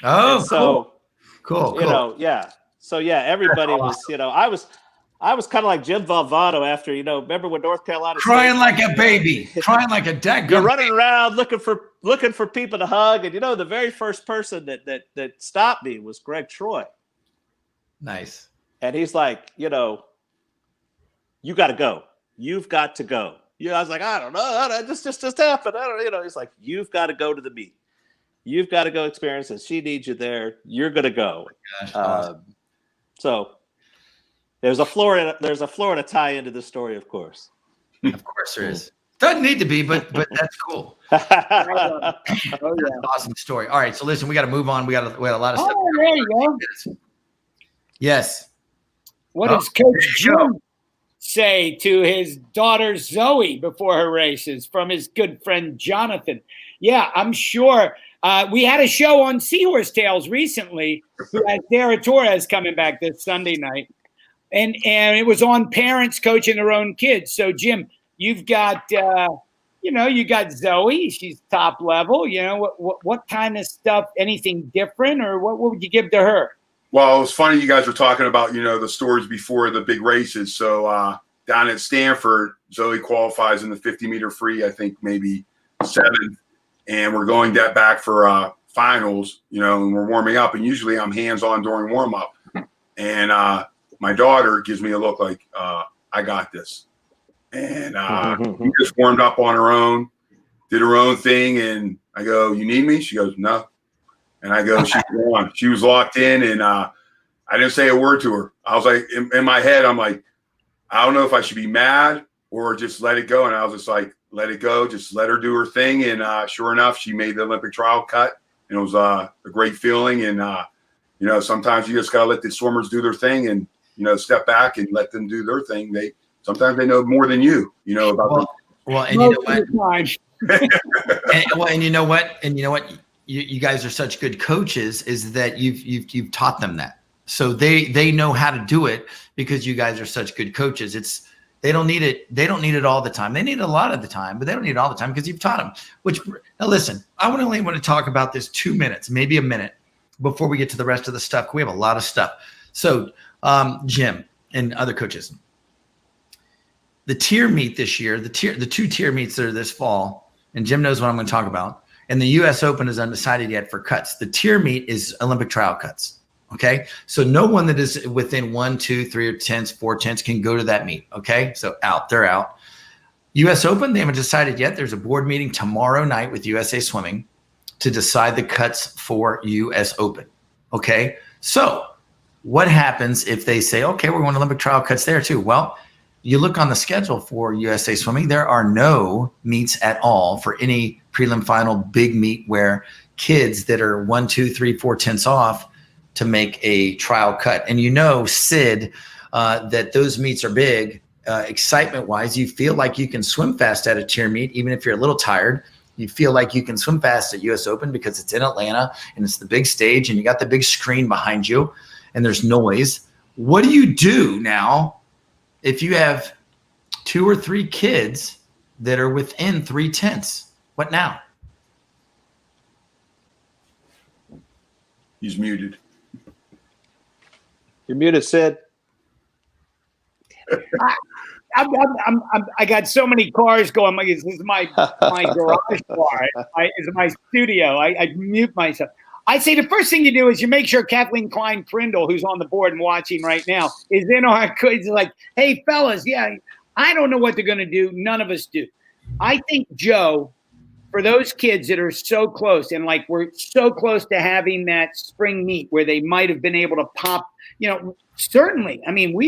E: Oh,
F: and so
E: cool.
F: you know, yeah. So yeah, everybody was, you know, I was kind of like Jim Valvano after, you know, remember when North Carolina
E: crying
F: State,
E: like a baby, crying like a daggum.
F: You're running around looking for people to hug, and you know, the very first person that stopped me was Greg Troy.
E: Nice.
F: And he's like, you know, you got to go. You've got to go. Yeah, I was like, I don't know. Just happened. I don't, you know. He's like, you've got to go to the meet. You've got to go experience it. She needs you there. You're gonna go.
E: Gosh, awesome.
F: So there's a Florida tie into this story, of course.
E: Of course there is. Doesn't need to be, but that's cool.
A: Oh,
E: That's
A: yeah.
E: an awesome story. All right, so listen, we got to move on. We had a lot of stuff.
A: Oh, there you go.
E: Yes.
A: What does Coach Jim say to his daughter Zoe before her races from his good friend Jonathan? Yeah, I'm sure. We had a show on Seahorse Tales recently who had Sarah Torres coming back this Sunday night. And it was on parents coaching their own kids. So, Jim, you've got, you got Zoe. She's top level. You know, what kind of stuff, anything different, or what would you give to her?
C: Well, it was funny you guys were talking about, you know, the stories before the big races. So down at Stanford, Zoe qualifies in the 50-meter free, I think maybe 7th. And we're going back for finals, you know, and we're warming up. And usually I'm hands-on during warm-up. And my daughter gives me a look like, I got this. And she just warmed up on her own, did her own thing. And I go, you need me? She goes, no. And I go, she's gone. She was locked in, and I didn't say a word to her. I was like, in my head, I'm like, I don't know if I should be mad or just let it go. And I was just like, let it go. Just let her do her thing. And sure enough, she made the Olympic trial cut. And it was a great feeling. And, you know, sometimes you just got to let the swimmers do their thing and, you know, step back and let them do their thing. Sometimes they know more than you know, about
E: and you know what? and you know what? You guys are such good coaches, is that you've taught them that. So they know how to do it because you guys are such good coaches. They don't need it all the time. They need it a lot of the time, but they don't need it all the time because you've taught them. Now listen, I only want to talk about this 2 minutes, maybe a minute, before we get to the rest of the stuff. We have a lot of stuff. So Jim and other coaches, the tier meet this year, the 2 tier meets that are this fall, and Jim knows what I'm going to talk about. And the U.S. Open is undecided yet for cuts. The tier meet is Olympic trial cuts. Okay. So no one that is within 1, 2, 3 or 4 tenths can go to that meet. Okay. So they're out. U.S. Open, they haven't decided yet. There's a board meeting tomorrow night with USA Swimming to decide the cuts for U.S. Open. Okay. So what happens if they say, okay, we're going to Olympic trial cuts there too? Well, you look on the schedule for USA Swimming, there are no meets at all for any prelim final big meet where kids that are 1, 2, 3, 4 tenths off to make a trial cut. And you know, Sid, that those meets are big. Excitement wise, you feel like you can swim fast at a tier meet, even if you're a little tired. You feel like you can swim fast at US Open because it's in Atlanta and it's the big stage and you got the big screen behind you and there's noise. What do you do now if you have 2 or 3 kids that are within 3 tenths? What now?
C: He's muted.
F: You're muted, Sid.
A: I got so many cars going. This is my garage car. It's my studio. I mute myself. I say the first thing you do is you make sure Kathleen Klein-Prindle, who's on the board and watching right now, is in our – it's like, hey, fellas, yeah, I don't know what they're going to do. None of us do. I think, Joe, for those kids that are so close, and like we're so close to having that spring meet where they might have been able to pop, you know, certainly. I mean,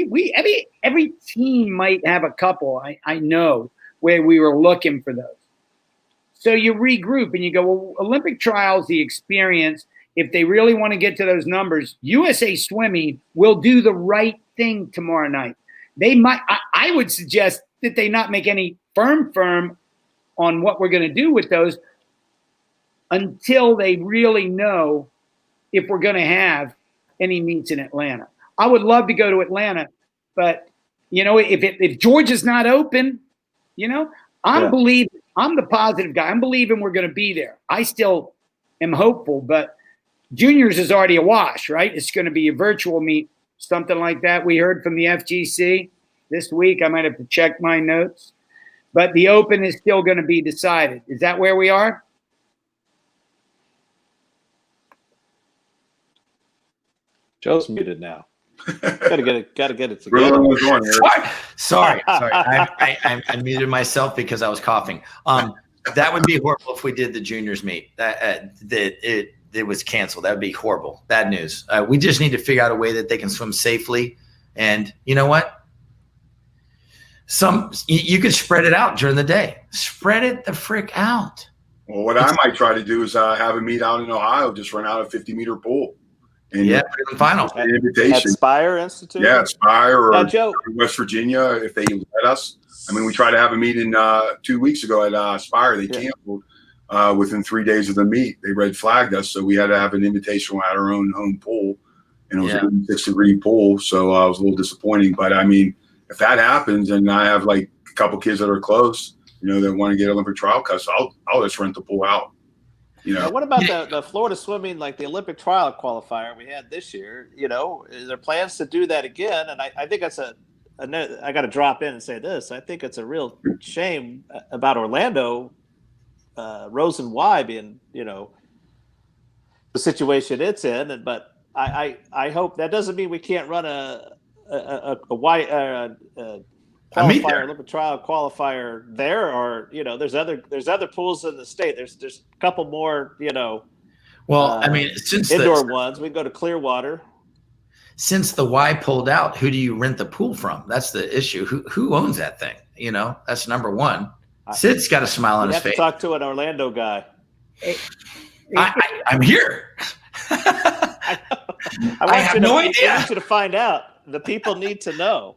A: every team might have a couple, I know, where we were looking for those. So you regroup and you go, well, Olympic trials, the experience, if they really want to get to those numbers, USA Swimming will do the right thing tomorrow night. They might, I would suggest that they not make any firm on what we're going to do with those until they really know if we're going to have any meets in Atlanta. I would love to go to Atlanta, but you know, if Georgia's not open, you know, I'm I'm the positive guy. I'm believing we're going to be there. I still am hopeful, but juniors is already a wash, right? It's going to be a virtual meet, something like that. We heard from the FGC this week. I might have to check my notes, but the Open is still going to be decided. Is that where we are?
F: Joe's muted now. Gotta get it together.
E: Sorry. I muted myself because I was coughing. That would be horrible if we did the juniors meet. It was canceled. That would be horrible. Bad news. We just need to figure out a way that they can swim safely. And you know what? You could spread it out during the day. Spread it the frick out.
C: Well, what I might try to do is have a meet out in Ohio, just run out a 50-meter pool. And
E: final
C: invitation
F: at Spire Institute.
C: Yeah, Spire or
F: Joe,
C: West Virginia, if they let us. I mean, we tried to have a meeting 2 weeks ago at Spire. They canceled within 3 days of the meet. They red flagged us, so we had to have an invitational at our own home pool, and it was a 6-degree pool. So it was a little disappointing. But I mean, if that happens, and I have like a couple kids that are close, that want to get Olympic trial cuts, I'll just rent the pool out.
F: Now, what about the Florida swimming, like the Olympic trial qualifier we had this year? Is there plans to do that again? And I think that's I got to drop in and say this. I think it's a real shame about Orlando, Rosen Y being, the situation it's in. But I hope that doesn't mean we can't run a qualifier, Olympic trial qualifier there, or there's other pools in the state. There's a couple more,
E: Well, I mean, since
F: indoor ones, we can go to Clearwater.
E: Since the Y pulled out, who do you rent the pool from? That's the issue. Who owns that thing? That's number one. Sid's got a smile on his face.
F: You have to talk to an Orlando guy.
E: I'm here.
F: I have no idea. I want you to find out. The people need to know.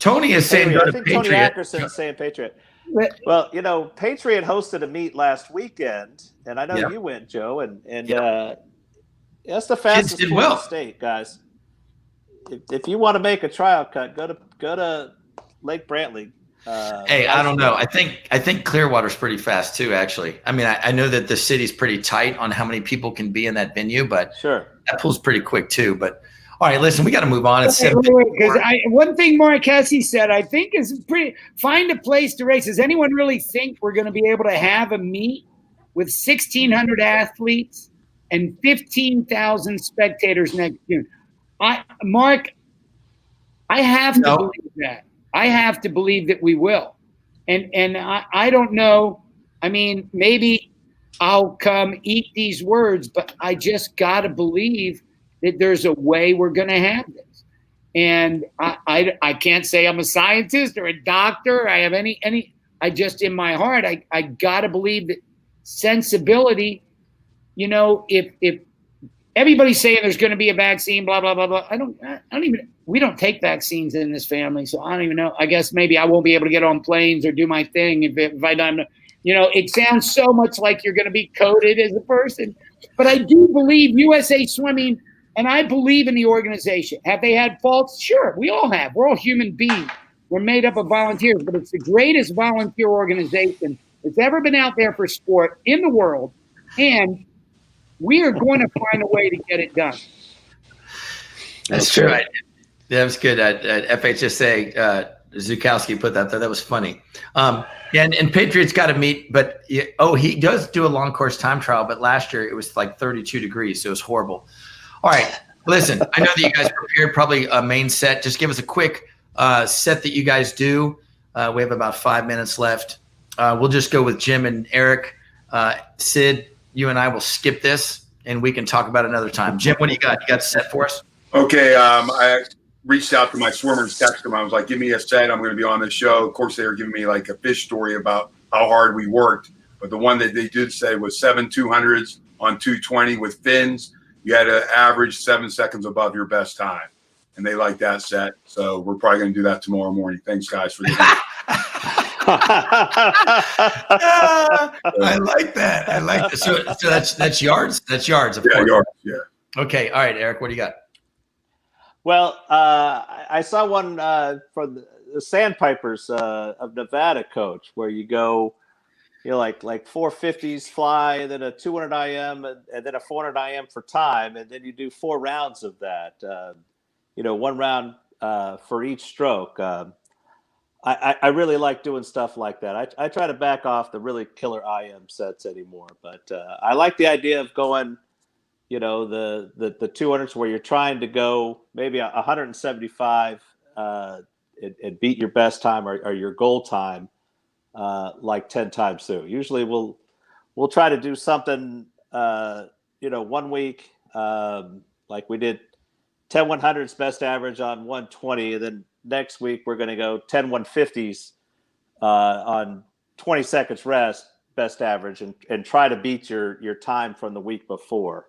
E: Tony is saying
F: I think Tony Ackerson is saying Patriot. Well, Patriot hosted a meet last weekend, and I know you went, Joe, and that's the fastest pool in the state, guys. If you want to make a trial cut, go to Lake Brantley.
E: Hey, I don't know. I think Clearwater's pretty fast too. Actually, I mean, I know that the city's pretty tight on how many people can be in that venue, but
F: sure,
E: that pool's pretty quick too. But all right, listen, we got to move on. It's
A: because one thing Mark Hesse said, I think, is find a place to race. Does anyone really think we're going to be able to have a meet with 1,600 athletes and 15,000 spectators next June? Mark, I have to believe that. I have to believe that we will. And I don't know. I mean, maybe I'll come eat these words, but I just got to believe that there's a way we're going to have this. And I can't say I'm a scientist or a doctor. I have I just, in my heart, I got to believe that sensibility, if everybody's saying there's going to be a vaccine, blah, blah, blah, blah. We don't take vaccines in this family. So I don't even know. I guess maybe I won't be able to get on planes or do my thing if I don't know. It sounds so much like you're going to be coded as a person. But I do believe USA Swimming, and I believe in the organization. Have they had faults? Sure, we all have. We're all human beings. We're made up of volunteers, but it's the greatest volunteer organization that's ever been out there for sport in the world. And we are going to find a way to get it done.
E: That's true. That was good. At FHSA, Zukowski put that there. That was funny. And Patriots got to meet, but he does do a long course time trial, but last year it was like 32 degrees, so it was horrible. All right, listen, I know that you guys prepared probably a main set. Just give us a quick set that you guys do. We have about 5 minutes left. We'll just go with Jim and Eric. Sid, you and I will skip this, and we can talk about it another time. Jim, what do you got? You got a set for us?
C: Okay, I reached out to my swimmers, texted them. I was like, give me a set. I'm going to be on this show. Of course, they were giving me like a fish story about how hard we worked. But the one that they did say was 7 200s on 220 with fins. You had to average 7 seconds above your best time. And they like that set. So we're probably going to do that tomorrow morning. Thanks, guys, for the
E: I like that. I like that. So that's yards? That's yards, of course.
C: Yards, yeah.
E: Okay. All right, Eric, what do you got?
F: Well, I saw one for Sandpipers of Nevada coach, where you go, like 450s fly, and then a 200 IM, and then a 400 IM for time, and then you do 4 rounds of that. 1 round for each stroke. I really like doing stuff like that. I try to back off the really killer IM sets anymore, but I like the idea of going, the 200s where you're trying to go maybe 175 and beat your best time or your goal time like 10 times through. Usually we'll try to do something 1 week like we did 10 100s best average on 120, and then next week we're going to go 10 150s on 20 seconds rest best average and try to beat your time from the week before.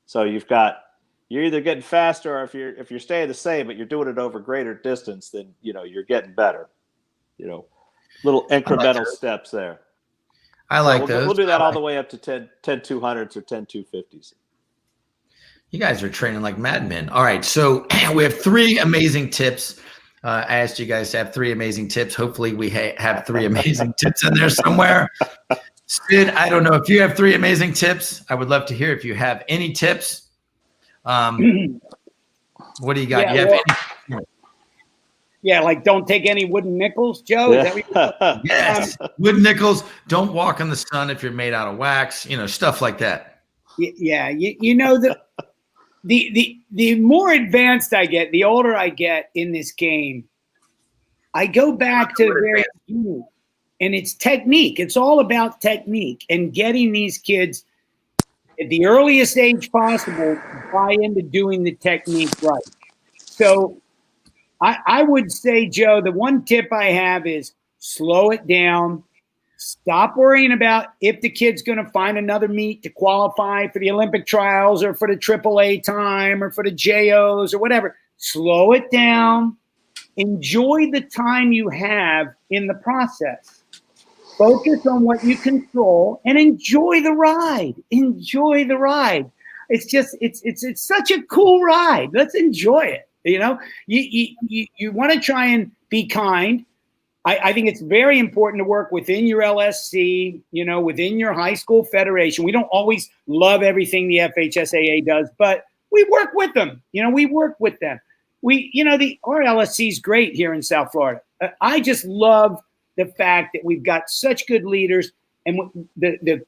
F: So you're either getting faster, or if you're staying the same but you're doing it over greater distance, then you're getting better. Little incremental steps there.
E: I like those.
F: We'll do that all the way up to 10 200s or 10 250s.
E: You guys are training like madmen. All right, so we have 3 amazing tips. I asked you guys to have 3 amazing tips. Hopefully we have 3 amazing tips in there somewhere. Sid, I don't know if you have 3 amazing tips. I would love to hear if you have any tips. What do you got?
A: Like don't take any wooden nickels, Joe. Is that what
E: yes, wooden nickels. Don't walk in the sun if you're made out of wax. Stuff like that.
A: Yeah, the more advanced I get, the older I get in this game, I go back to the very beginning, and it's technique. It's all about technique and getting these kids at the earliest age possible to buy into doing the technique right. So I would say, Joe, the one tip I have is slow it down. Stop worrying about if the kid's going to find another meet to qualify for the Olympic trials or for the AAA time or for the JOs or whatever. Slow it down. Enjoy the time you have in the process. Focus on what you control and enjoy the ride. Enjoy the ride. It's such a cool ride. Let's enjoy it. You want to try and be kind. I think it's very important to work within your LSC, within your high school federation. We don't always love everything the FHSAA does, but we work with them. We work with them. Our LSC is great here in South Florida. I just love the fact that we've got such good leaders, and the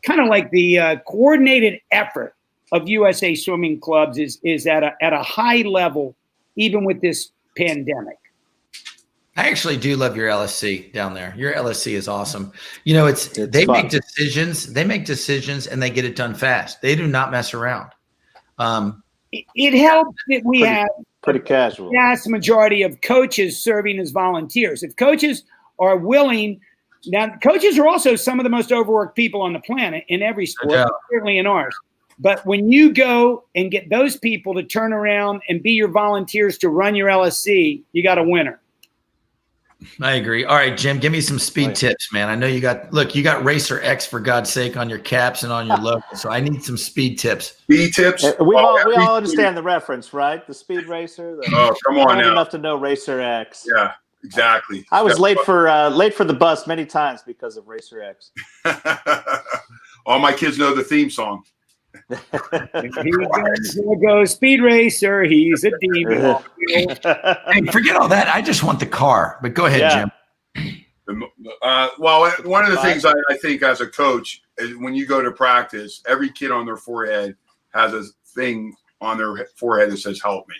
A: kind of like the coordinated effort of USA Swimming Clubs is at a high level, even with this pandemic.
E: I actually do love your LSC down there. Your LSC is awesome. They make decisions. They make decisions and they get it done fast. They do not mess around.
A: It helps that we have
F: pretty casual.
A: Vast majority of coaches serving as volunteers. If coaches are willing, now coaches are also some of the most overworked people on the planet in every sport, certainly in ours. But when you go and get those people to turn around and be your volunteers to run your LSC, you got a winner.
E: I agree. All right, Jim, give me some speed tips, man. I know you got Racer X, for God's sake, on your caps and on your logo. So I need some speed tips.
C: Speed tips?
F: We all understand the reference, right? The Speed Racer.
C: Come on now.
F: Enough to know Racer X.
C: Yeah, exactly.
F: I was late for the bus many times because of Racer X.
C: All my kids know the theme song.
A: Here goes Speed Racer. He's a demon.
E: Hey, forget all that. I just want the car. But go ahead, Jim.
C: Well, one of the things I think as a coach is when you go to practice, every kid on their forehead has a thing on their forehead that says "Help me."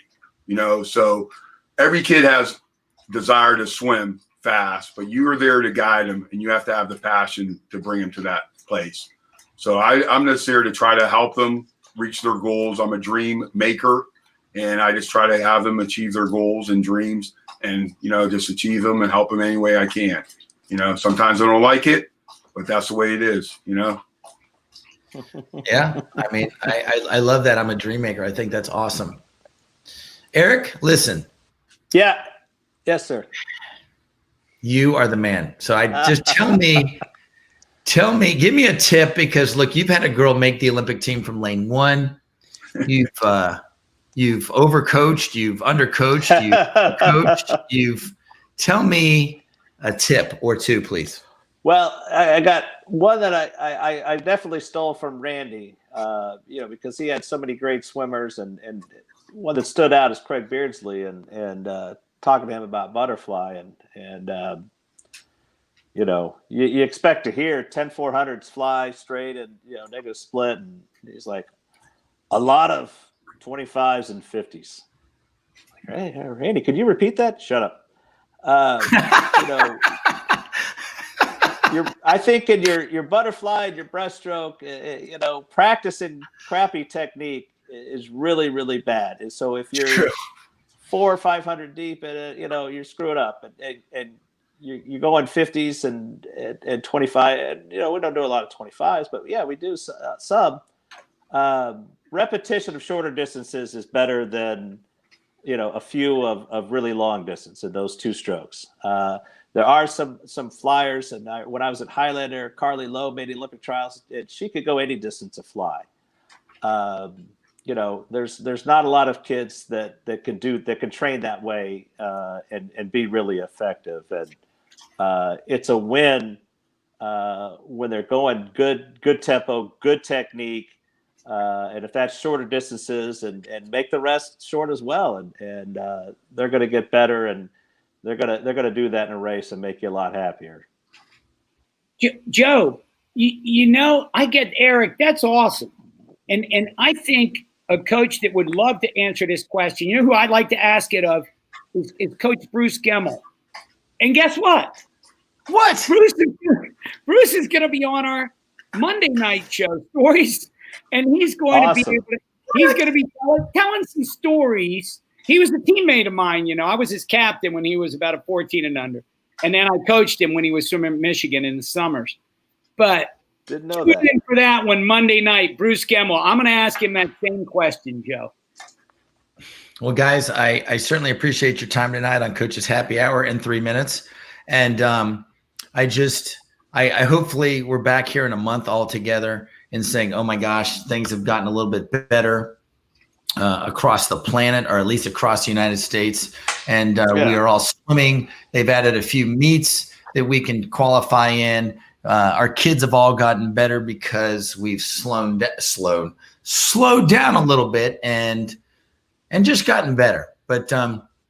C: So every kid has desire to swim fast, but you are there to guide them, and you have to have the passion to bring them to that place. So I'm just here to try to help them reach their goals. I'm a dream maker, and I just try to have them achieve their goals and dreams and, just achieve them and help them any way I can. Sometimes I don't like it, but that's the way it is,
E: Yeah. I mean, I love that. I'm a dream maker. I think that's awesome. Eric, listen.
F: Yeah. Yes, sir.
E: You are the man. So just tell me, give me a tip, because look, you've had a girl make the Olympic team from lane 1. You've You've overcoached, you've undercoached, you've coached, tell me a tip or two, please.
F: Well, I got one that I definitely stole from Randy, because he had so many great swimmers, and one that stood out is Craig Beardsley, and talking to him about butterfly, and you expect to hear 10-400s fly straight and negative split, and he's like, a lot of 25s and 50s. Like, hey, Randy, could you repeat that? Shut up. I think in your butterfly and your breaststroke, practicing crappy technique is really, really bad. And so if you're 400 or 500 deep in it, you're screwing up, and you go in 50s and 25. And, we don't do a lot of 25s, but yeah, we do some. Repetition of shorter distances is better than a few of really long distance in those two strokes. There are some flyers, and when I was at Highlander, Carly Lowe made the Olympic trials. She could go any distance to fly. There's not a lot of kids that can train that way and be really effective. And it's a win when they're going good tempo, good technique, and if that's shorter distances, and make the rest short as well, and they're going to get better, and they're gonna do that in a race and make you a lot happier.
A: Joe, I get Eric. That's awesome, and I think a coach that would love to answer this question. Who I'd like to ask it of is Coach Bruce Skirboll. And guess what?
E: What?
A: Bruce is going to be on our Monday night show, Stories, and he's going to be telling some stories. He was a teammate of mine, I was his captain when he was about a 14 and under. And then I coached him when he was swimming in Michigan in the summers. But
F: didn't know
A: that. In for that one Monday night, Bruce Skirboll. I'm going to ask him that same question, Joe.
E: Well, guys, I certainly appreciate your time tonight on Coach's Happy Hour in 3 minutes. And I hopefully we're back here in a month all together and saying, oh my gosh, things have gotten a little bit better across the planet, or at least across the United States. And we are all swimming. They've added a few meets that we can qualify in. Our kids have all gotten better because we've slowed down a little bit and just gotten better. But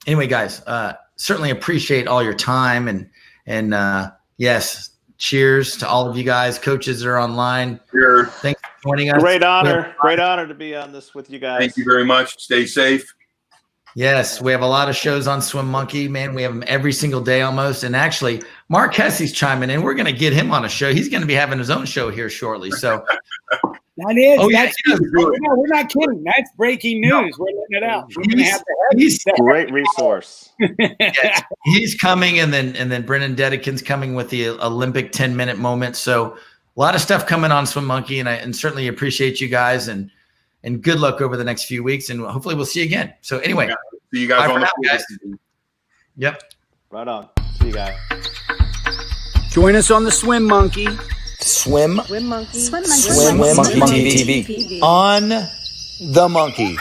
E: anyway, guys, certainly appreciate all your time, and yes, cheers to all of you guys, coaches that are online.
C: Sure.
E: Thanks for joining us.
F: Great honor to be on this with you guys.
C: Thank you very much. Stay safe.
E: Yes, we have a lot of shows on Swim Monkey, man. We have them every single day almost. And actually, Mark Hesse's chiming in. We're going to get him on a show. He's going to be having his own show here shortly. So
A: that is.
E: Oh,
A: that's no, we're not kidding. That's breaking news. No. We're letting it out.
F: He's a great resource.
E: Yes, he's coming, and then Brennan Dedikin's coming with the Olympic 10-minute moment. So a lot of stuff coming on Swim Monkey, and certainly appreciate you guys, and good luck over the next few weeks, and hopefully we'll see you again. So anyway,
C: see you guys on the
E: guys. Yep.
F: Right on. See you guys.
A: Join us on the Swim Monkey.
B: Swim
G: Monkey.
B: Monkey TV. On the Monkey.